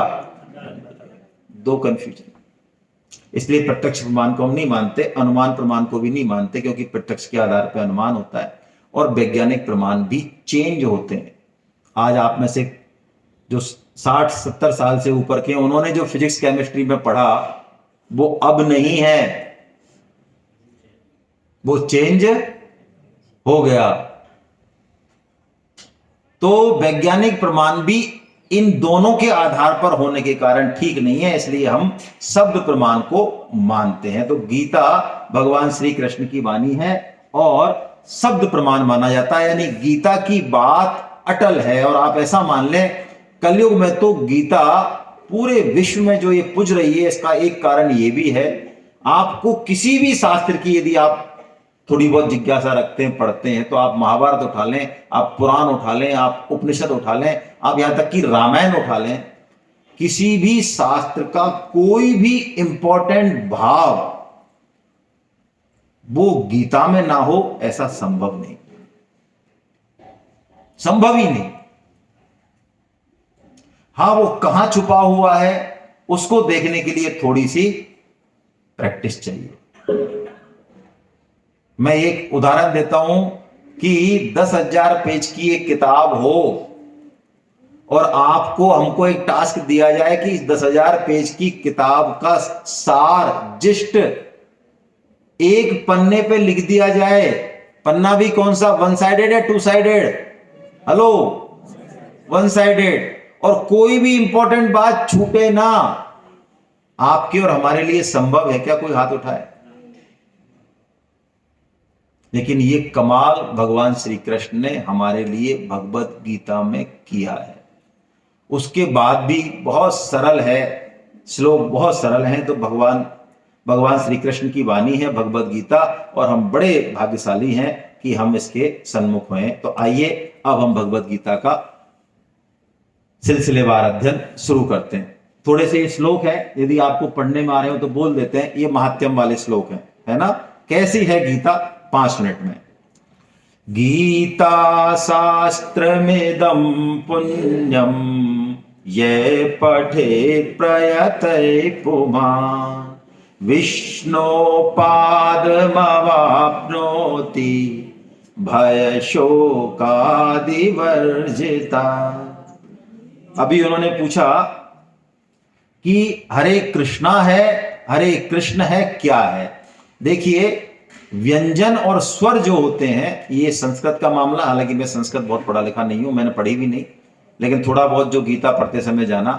दो कंफ्यूजन। इसलिए प्रत्यक्ष प्रमाण को हम नहीं मानते, अनुमान प्रमाण को भी नहीं मानते, क्योंकि प्रत्यक्ष के आधार पर अनुमान होता है और वैज्ञानिक प्रमाण भी चेंज होते हैं। आज आप में से जो 60-70 साल से ऊपर के, उन्होंने जो फिजिक्स केमिस्ट्री में पढ़ा वो अब नहीं है, वो चेंज हो गया। तो वैज्ञानिक प्रमाण भी इन दोनों के आधार पर होने के कारण ठीक नहीं है, इसलिए हम शब्द प्रमाण को मानते हैं। तो गीता भगवान श्री कृष्ण की वाणी है और शब्द प्रमाण माना जाता है, यानी गीता की बात अटल है। और आप ऐसा मान लें, कलयुग में तो गीता पूरे विश्व में जो ये पूज रही है, इसका एक कारण ये भी है, आपको किसी भी शास्त्र की यदि आप थोड़ी बहुत जिज्ञासा रखते हैं, पढ़ते हैं, तो आप महाभारत उठा लें, आप पुराण उठा लें, आप उपनिषद उठा लें, आप यहां तक कि रामायण उठा लें, किसी भी शास्त्र का कोई भी इंपॉर्टेंट भाव वो गीता में ना हो, ऐसा संभव नहीं, संभव ही नहीं। हां, वो कहां छुपा हुआ है उसको देखने के लिए थोड़ी सी प्रैक्टिस चाहिए। मैं एक उदाहरण देता हूं कि 10,000 पेज की एक किताब हो और आपको हमको एक टास्क दिया जाए कि इस 10,000 पेज की किताब का सार जिस्ट एक पन्ने पे लिख दिया जाए। पन्ना भी कौन सा, 1 साइडेड या 2 साइडेड? Hello, 1 sided. और कोई भी इंपॉर्टेंट बात छूटे ना। आपके और हमारे लिए संभव है क्या? कोई हाथ उठाए। लेकिन ये कमाल भगवान श्री कृष्ण ने हमारे लिए भगवत गीता में किया है। उसके बाद भी बहुत सरल है, श्लोक बहुत सरल हैं। तो भगवान श्री कृष्ण की वाणी है भगवत गीता, और हम बड़े भाग्यशाली हैं कि हम इसके सन्मुख हुए। तो आइए अब हम भगवत गीता का सिलसिलेवार अध्ययन शुरू करते हैं। थोड़े से श्लोक है, यदि आपको पढ़ने में आ रहे हो तो बोल देते हैं, ये महात्म्य वाले श्लोक हैं, है ना। कैसी है गीता? 5 मिनट में। गीता शास्त्रमिदं पुण्यम ये पठेत् प्रयते पुमान् विष्णोपादमवाप्नोति भय शोकादिवर्जिता। अभी उन्होंने पूछा कि हरे कृष्णा है, हरे कृष्ण है, क्या है? देखिए, व्यंजन और स्वर जो होते हैं, ये संस्कृत का मामला, हालांकि मैं संस्कृत बहुत पढ़ा लिखा नहीं हूं, मैंने पढ़ी भी नहीं, लेकिन थोड़ा बहुत जो गीता पढ़ते समय जाना,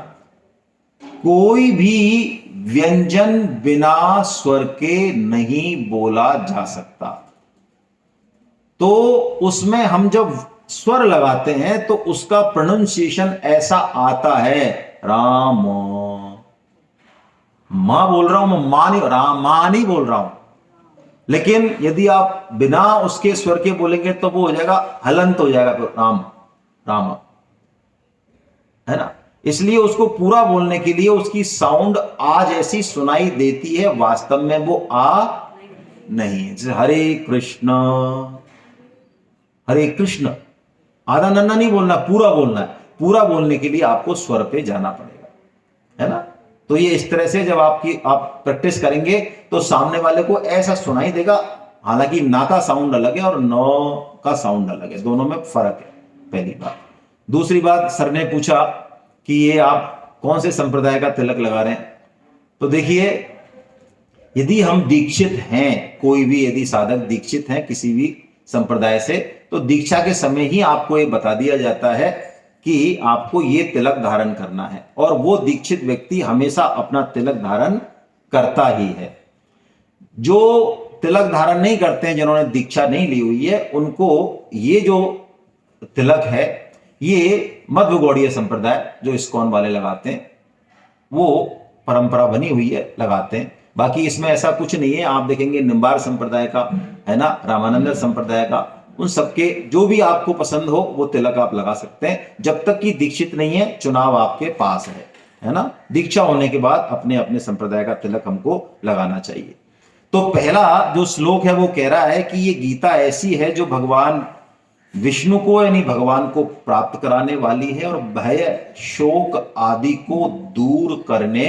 कोई भी व्यंजन बिना स्वर के नहीं बोला जा सकता। तो उसमें हम जब स्वर लगाते हैं तो उसका प्रोनाउंसिएशन ऐसा आता है, राम, मां बोल रहा हूं मैं, मां नहीं, राम, मां नहीं बोल रहा हूं। लेकिन यदि आप बिना उसके स्वर के बोलेंगे तो वो हो जाएगा, हलंत हो जाएगा, फिर राम राम, है ना। इसलिए उसको पूरा बोलने के लिए उसकी साउंड आ जैसी सुनाई देती है, वास्तव में वो आ नहीं है। जैसे हरे कृष्ण, हरे कृष्ण, आधा नन्ना नहीं बोलना, पूरा बोलना है। पूरा बोलने के लिए आपको स्वर पे जाना पड़ेगा, है ना। तो ये इस तरह से जब आप प्रैक्टिस करेंगे तो सामने वाले को ऐसा सुनाई देगा। हालांकि ना का साउंड अलग है और नौ का साउंड अलग है, दोनों में फर्क है, पहली बात। दूसरी बात, सर ने पूछा कि ये आप कौन से संप्रदाय का तिलक लगा रहे हैं। तो देखिए, यदि हम दीक्षित हैं, कोई भी यदि साधक दीक्षित हैं किसी भी संप्रदाय से, तो दीक्षा के समय ही आपको ये बता दिया जाता है कि आपको ये तिलक धारण करना है, और वो दीक्षित व्यक्ति हमेशा अपना तिलक धारण करता ही है। जो तिलक धारण नहीं करते हैं, जिन्होंने दीक्षा नहीं ली हुई है, उनको ये जो तिलक है, ये मध्व गौड़ीय संप्रदाय जो इस्कॉन वाले लगाते हैं, वो परंपरा बनी हुई है, लगाते हैं। बाकी इसमें ऐसा कुछ नहीं है। आप देखेंगे निम्बार संप्रदाय का है ना, रामानंद संप्रदाय का, उन सबके जो भी आपको पसंद हो वो तिलक आप लगा सकते हैं, जब तक कि दीक्षित नहीं है। चुनाव आपके पास है ना। दीक्षा होने के बाद अपने अपने संप्रदाय का तिलक हमको लगाना चाहिए। तो पहला जो श्लोक है वो कह रहा है कि ये गीता ऐसी है जो भगवान विष्णु को यानी भगवान को प्राप्त कराने वाली है और भय शोक आदि को दूर करने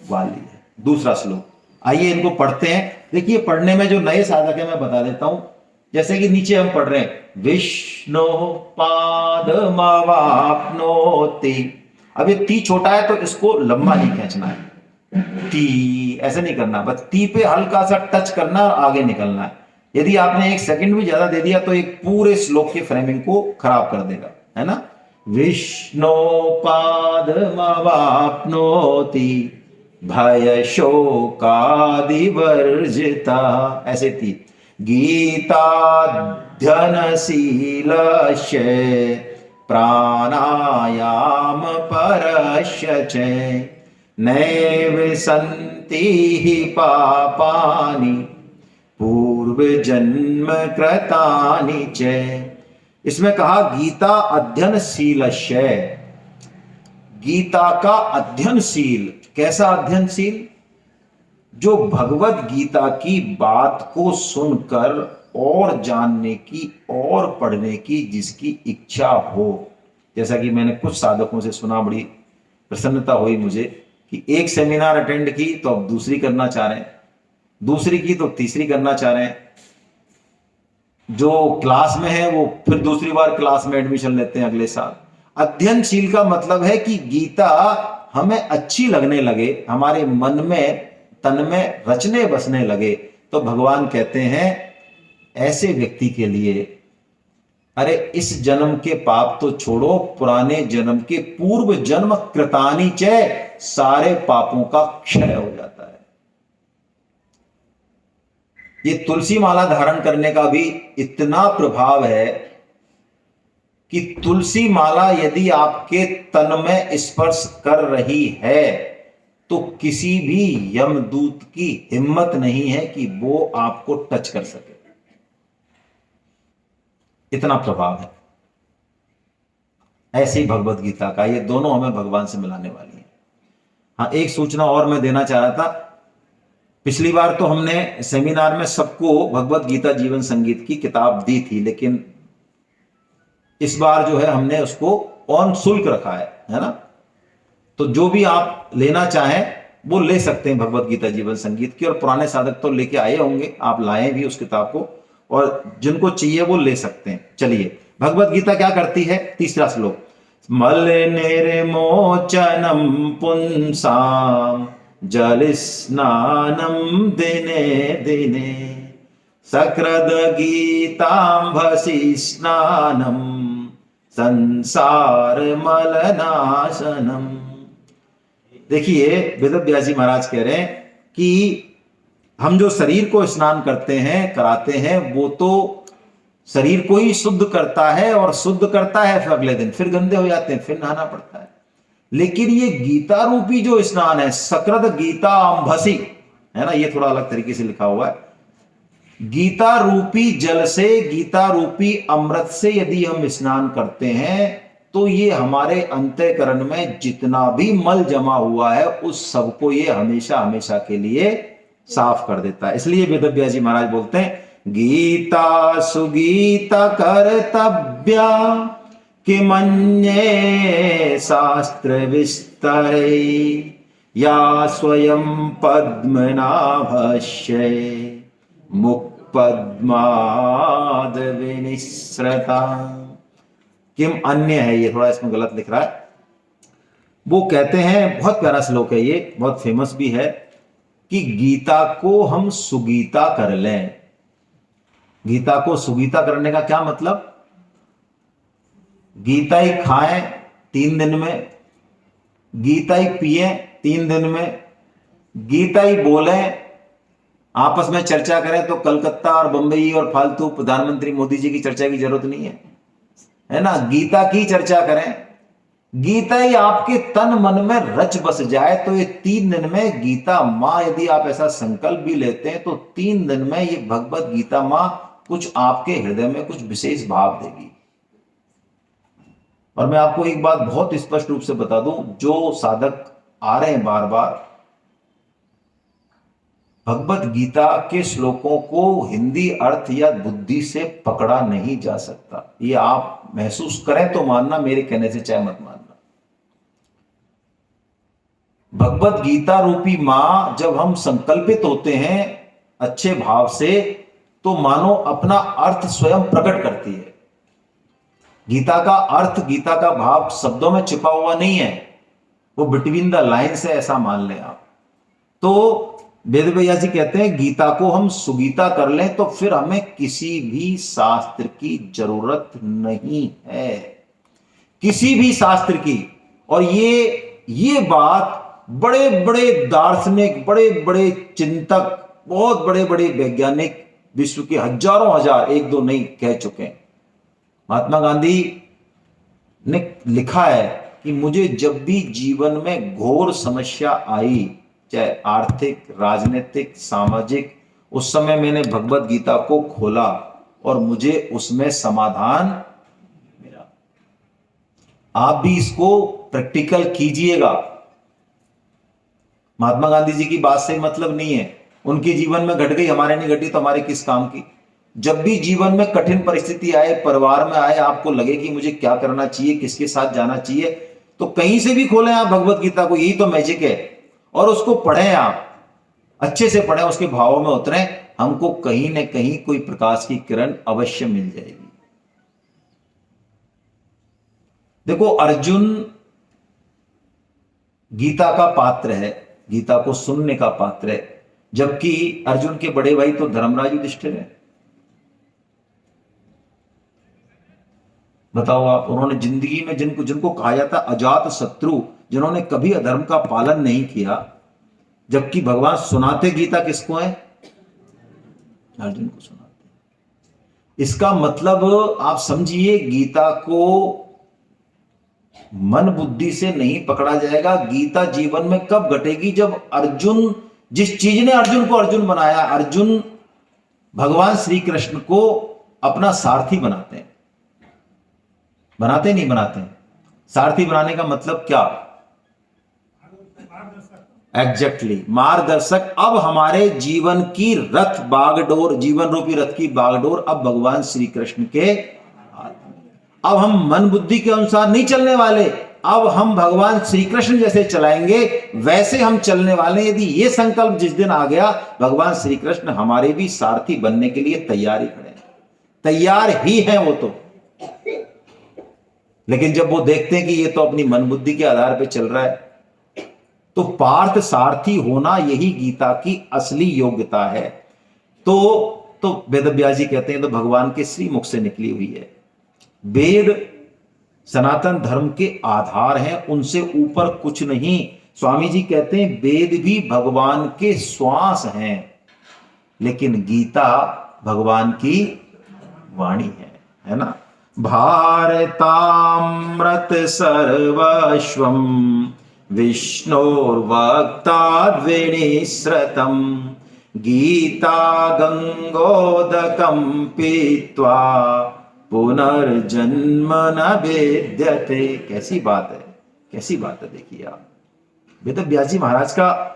वाली है। दूसरा श्लोक, आइए इनको पढ़ते हैं। देखिए, पढ़ने में जो नए साधक है मैं बता देता हूं। जैसे कि नीचे हम पढ़ रहे हैं, विष्णु पादमवाप्नोति। अब ये ती छोटा है तो इसको लंबा नहीं खींचना है, ती ऐसे नहीं करना, बस ती पे हल्का सा टच करना और आगे निकलना है। यदि आपने 1 सेकंड भी ज्यादा दे दिया तो एक पूरे श्लोक के फ्रेमिंग को खराब कर देगा, है ना। विष्णु पादमवाप्नोति भय शोकादि वर्जिता, ऐसे थी। गीताध्ययनशीलस्य प्राणायाम परस्य च नैव सन्ति हि पापानि पूर्वजन्म कृतानि च। इसमें कहा गीता अध्ययनशीलस्य, गीता का अध्ययनशील। कैसा अध्ययनशील? जो भगवत गीता की बात को सुनकर और जानने की और पढ़ने की जिसकी इच्छा हो। जैसा कि मैंने कुछ साधकों से सुना, बड़ी प्रसन्नता हुई मुझे कि एक सेमिनार अटेंड की तो अब दूसरी करना चाह रहे हैं, दूसरी की तो तीसरी करना चाह रहे हैं, जो क्लास में है वो फिर दूसरी बार क्लास में एडमिशन लेते हैं अगले साल। अध्ययनशील का मतलब है कि गीता हमें अच्छी लगने लगे, हमारे मन में तन में रचने बसने लगे। तो भगवान कहते हैं ऐसे व्यक्ति के लिए, अरे इस जन्म के पाप तो छोड़ो, पुराने जन्म के पूर्व जन्म कृतानि च, सारे पापों का क्षय हो जाता है। ये तुलसी माला धारण करने का भी इतना प्रभाव है कि तुलसी माला यदि आपके तन में स्पर्श कर रही है तो किसी भी यमदूत की हिम्मत नहीं है कि वो आपको टच कर सके, इतना प्रभाव है। ऐसे ही भगवत गीता का, ये दोनों हमें भगवान से मिलाने वाली है। हाँ, एक सूचना और मैं देना चाह रहा था। पिछली बार तो हमने सेमिनार में सबको भगवत गीता जीवन संगीत की किताब दी थी, लेकिन इस बार जो है हमने उसको ऑन शुल्क रखा है ना। तो जो भी आप लेना चाहें वो ले सकते हैं भगवत गीता जीवन संगीत की, और पुराने साधक तो लेके आए होंगे, आप लाए भी उस किताब को, और जिनको चाहिए वो ले सकते हैं। चलिए, भगवत गीता क्या करती है? तीसरा श्लोक, मल निर्मोचनम पुंसाम जल स्नानम दिने दिने सकृद गीतांभसी स्नानम संसार मलनाशनम। देखिए, वेदव्यास जी महाराज कह रहे हैं कि हम जो शरीर को स्नान करते हैं, कराते हैं, वो तो शरीर को ही शुद्ध करता है, और शुद्ध करता है फिर अगले दिन फिर गंदे हो जाते हैं, फिर नहाना पड़ता है। लेकिन ये गीता रूपी जो स्नान है, सकृद गीता अंभसी, है ना, ये थोड़ा अलग तरीके से लिखा हुआ है। गीता रूपी जल से, गीता रूपी अमृत से यदि हम स्नान करते हैं तो ये हमारे अंतःकरण में जितना भी मल जमा हुआ है उस सबको ये हमेशा हमेशा के लिए साफ कर देता है। इसलिए वेदव्यास जी महाराज बोलते हैं, गीता सुगीता कर्तव्या किमन्ये शास्त्र विस्तरे या स्वयं पद्मनाभस्य मुक्पद्माद विनिसृता। किम अन्य है, ये थोड़ा इसमें गलत लिख रहा है। वो कहते हैं, बहुत प्यारा श्लोक है ये, बहुत फेमस भी है, कि गीता को हम सुगीता कर लें। गीता को सुगीता करने का क्या मतलब? गीता ही खाएं 3 दिन में, गीता ही पिए 3 दिन में, गीता ही बोलें, आपस में चर्चा करें, तो कलकत्ता और बंबई और फालतू प्रधानमंत्री मोदी जी की चर्चा की जरूरत नहीं है ना। गीता की चर्चा करें, गीता ही आपके तन मन में रच बस जाए, तो ये 3 दिन में गीता मां, यदि आप ऐसा संकल्प भी लेते हैं, तो 3 दिन में ये भगवत गीता मां कुछ आपके हृदय में कुछ विशेष भाव देगी। और मैं आपको एक बात बहुत स्पष्ट रूप से बता दूं, जो साधक आ रहे हैं बार बार, भगवत गीता के श्लोकों को हिंदी अर्थ या बुद्धि से पकड़ा नहीं जा सकता। ये आप महसूस करें तो मानना, मेरे कहने से चाहे मत मानना। भगवत गीता रूपी मां जब हम संकल्पित होते हैं अच्छे भाव से, तो मानो अपना अर्थ स्वयं प्रकट करती है। गीता का अर्थ, गीता का भाव शब्दों में छिपा हुआ नहीं है, वो बिटवीन द लाइन्स है, ऐसा मान लें आप। तो वेद व्यास जी कहते हैं गीता को हम सुगीता कर लें तो फिर हमें किसी भी शास्त्र की जरूरत नहीं है, किसी भी शास्त्र की। और ये बात बड़े बड़े दार्शनिक, बड़े बड़े चिंतक, बहुत बड़े बड़े वैज्ञानिक विश्व के हजारों हजार, एक दो नहीं, कह चुके हैं। महात्मा गांधी ने लिखा है कि मुझे जब भी जीवन में घोर समस्या आई, चाहे आर्थिक, राजनीतिक, सामाजिक, उस समय मैंने भगवत गीता को खोला और मुझे उसमें समाधान मिला। आप भी इसको प्रैक्टिकल कीजिएगा। महात्मा गांधी जी की बात से मतलब नहीं है, उनके जीवन में घट गई, हमारे नहीं घटी तो हमारे किस काम की। जब भी जीवन में कठिन परिस्थिति आए, परिवार में आए, आपको लगे कि मुझे क्या करना चाहिए, किसके साथ जाना चाहिए, तो कहीं से भी खोलें आप भगवत गीता को, यही तो मैजिक है। और उसको पढ़ें, आप अच्छे से पढ़ें, उसके भावों में उतरें, हमको कहीं न कहीं कोई प्रकाश की किरण अवश्य मिल जाएगी। देखो, अर्जुन गीता का पात्र है, गीता को सुनने का पात्र है, जबकि अर्जुन के बड़े भाई तो धर्मराज युधिष्ठिर हैं। बताओ आप, उन्होंने जिंदगी में जिनको कहा जाता अजात शत्रु, जिन्होंने कभी अधर्म का पालन नहीं किया, जबकि भगवान सुनाते गीता किसको है? अर्जुन को सुनाते। इसका मतलब आप समझिए, गीता को मन बुद्धि से नहीं पकड़ा जाएगा। गीता जीवन में कब घटेगी? जब अर्जुन, जिस चीज ने अर्जुन को अर्जुन बनाया, अर्जुन भगवान श्री कृष्ण को अपना सारथी बनाते हैं। बनाते नहीं बनाते हैं? सारथी बनाने का मतलब क्या? एग्जैक्टली, मार्गदर्शक। अब हमारे जीवन की रथ बागडोर, जीवन रूपी रथ की बागडोर अब भगवान श्री कृष्ण के हाथ में। अब हम मन बुद्धि के अनुसार नहीं चलने वाले, अब हम भगवान श्री कृष्ण जैसे चलाएंगे, वैसे हम चलने वाले। यदि ये संकल्प जिस दिन आ गया, भगवान श्री कृष्ण हमारे भी सारथी बनने के लिए तैयार ही खड़े हैं, तैयार ही हैं वो तो। लेकिन जब वो देखते हैं कि ये तो अपनी मन बुद्धि के आधार पर चल रहा है, तो पार्थ सारथी होना यही गीता की असली योग्यता है। तो वेद व्यास जी कहते हैं तो भगवान के श्री मुख से निकली हुई है। वेद सनातन धर्म के आधार हैं, उनसे ऊपर कुछ नहीं। स्वामी जी कहते हैं वेद भी भगवान के श्वास हैं, लेकिन गीता भगवान की वाणी है ना। भारतामृत सर्वस्वम विष्णोर्वक्ताद्विनिसृतं गीता गंगोदकं पीत्वा पुनर्जन्म न विद्यते। कैसी बात है, कैसी बात है। देखिए आप, वेद व्यास जी महाराज का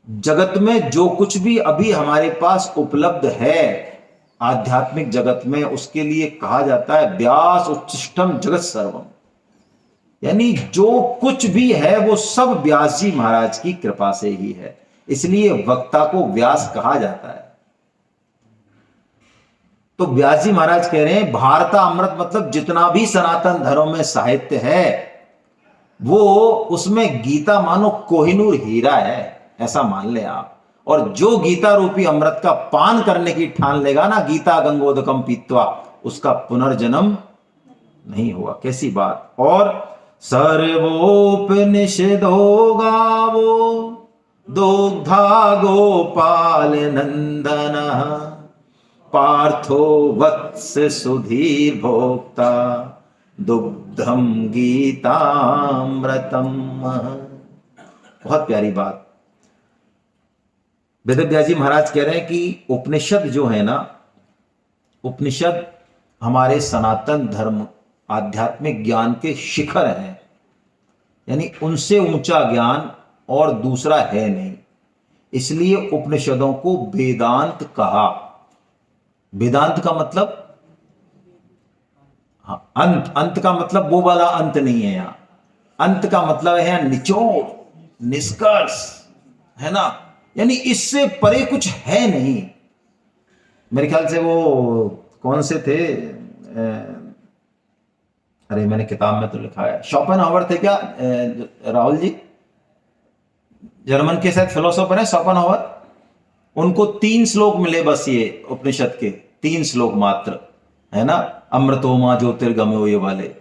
जगत में जो कुछ भी अभी हमारे पास उपलब्ध है आध्यात्मिक जगत में, उसके लिए कहा जाता है व्यास उच्छिष्टम जगत सर्वम। यानी जो कुछ भी है वो सब व्यास जी महाराज की कृपा से ही है, इसलिए वक्ता को व्यास कहा जाता है। तो व्यास जी महाराज कह रहे हैं भारतामृत मतलब जितना भी सनातन धर्म में साहित्य है, वो उसमें गीता मानो कोहिनूर हीरा है, ऐसा मान ले आप। और जो गीता रूपी अमृत का पान करने की ठान लेगा ना, गीता गंगोदकम पीत्वा, उसका पुनर्जन्म नहीं हुआ। कैसी बात। और सर्वोपनिषदो गावो दुग्धा गोपाल नंदन पार्थो वत्स सुधीर भोक्ता दुग्धम गीतामृतम। बहुत प्यारी बात। वेदव्यास जी महाराज कह रहे हैं कि उपनिषद जो है ना, उपनिषद हमारे सनातन धर्म आध्यात्मिक ज्ञान के शिखर हैं, यानी उनसे ऊंचा ज्ञान और दूसरा है नहीं। इसलिए उपनिषदों को वेदांत कहा। वेदांत का मतलब अंत, अंत का मतलब वो वाला अंत नहीं है। यहां अंत का मतलब है निचोड़, निष्कर्ष, है ना, यानी इससे परे कुछ है नहीं। मेरे ख्याल से वो कौन से थे, अरे मैंने किताब में तो लिखा है, शोपेनहावर थे क्या राहुल जी, जर्मन के शायद फिलोसोफर है शोपेनहावर। उनको 3 श्लोक मिले बस, ये उपनिषद के 3 श्लोक मात्र, है ना, अमृतोमा ज्योतिर्गमयो, ये वाले।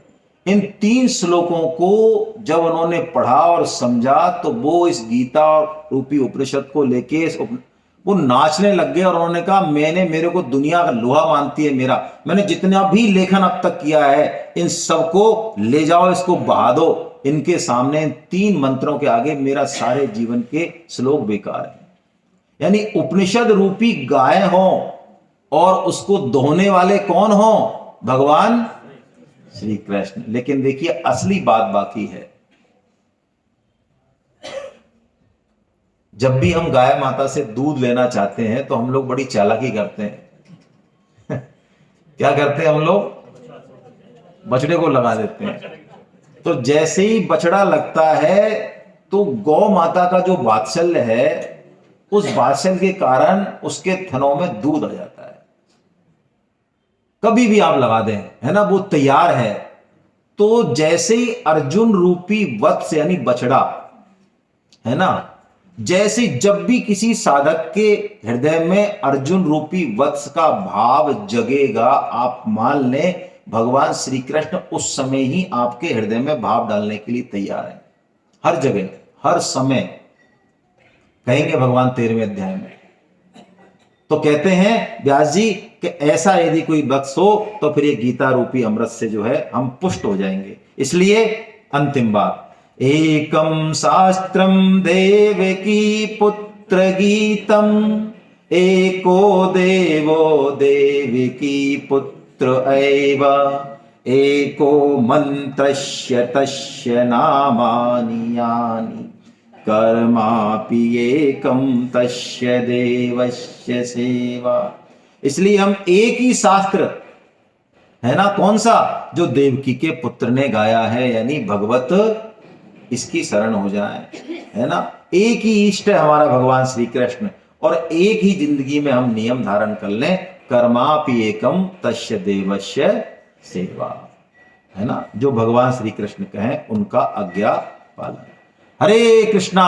इन 3 श्लोकों को जब उन्होंने पढ़ा और समझा तो वो इस गीता रूपी उपनिषद को लेके वो नाचने लग गए और उन्होंने कहा मेरे को दुनिया का लोहा मानती है मेरा, मैंने जितना भी लेखन अब तक किया है इन सबको ले जाओ, इसको बहा दो इनके सामने, 3 मंत्रों के आगे मेरा सारे जीवन के श्लोक बेकार है। यानी उपनिषद रूपी गाय हो और उसको दोहने वाले कौन हो? भगवान श्री कृष्ण। लेकिन देखिए असली बात बाकी है। जब भी हम गाय माता से दूध लेना चाहते हैं तो हम लोग बड़ी चालाकी करते हैं। क्या करते हैं हम लोग? बछड़े को लगा देते हैं। तो जैसे ही बछड़ा लगता है तो गौ माता का जो वात्सल्य है, उस वात्सल्य के कारण उसके थनों में दूध आ जाता है। कभी भी आप लगा दें, है ना, वो तैयार है। तो जैसे ही अर्जुन रूपी वत्स यानी बछड़ा, है ना, जैसे जब भी किसी साधक के हृदय में अर्जुन रूपी वत्स का भाव जगेगा, आप मान लें भगवान श्री कृष्ण उस समय ही आपके हृदय में भाव डालने के लिए तैयार है। हर जगह, हर समय। कहेंगे भगवान 13वें अध्याय में। तो कहते हैं व्यास जी कि ऐसा यदि कोई बख्श हो तो फिर ये गीता रूपी अमृत से जो है हम पुष्ट हो जाएंगे। इसलिए अंतिम बात, एकम शास्त्रम देवकी पुत्र गीतम, एको देवो देवकी पुत्र एव, एको मंत्रस्य तस्य नामानि यानि, कर्मापि एकम तस्य देवस्य सेवा। इसलिए हम एक ही शास्त्र, है ना, कौन सा? जो देवकी के पुत्र ने गाया है, यानी भगवत, इसकी शरण हो जाए, है ना। एक ही इष्ट है हमारा भगवान श्री कृष्ण, और एक ही जिंदगी में हम नियम धारण कर लें, कर्मापि एकम तस्य देवस्य सेवा, है ना। जो भगवान श्री कृष्ण कहें उनका आज्ञा पालन। हरे कृष्णा।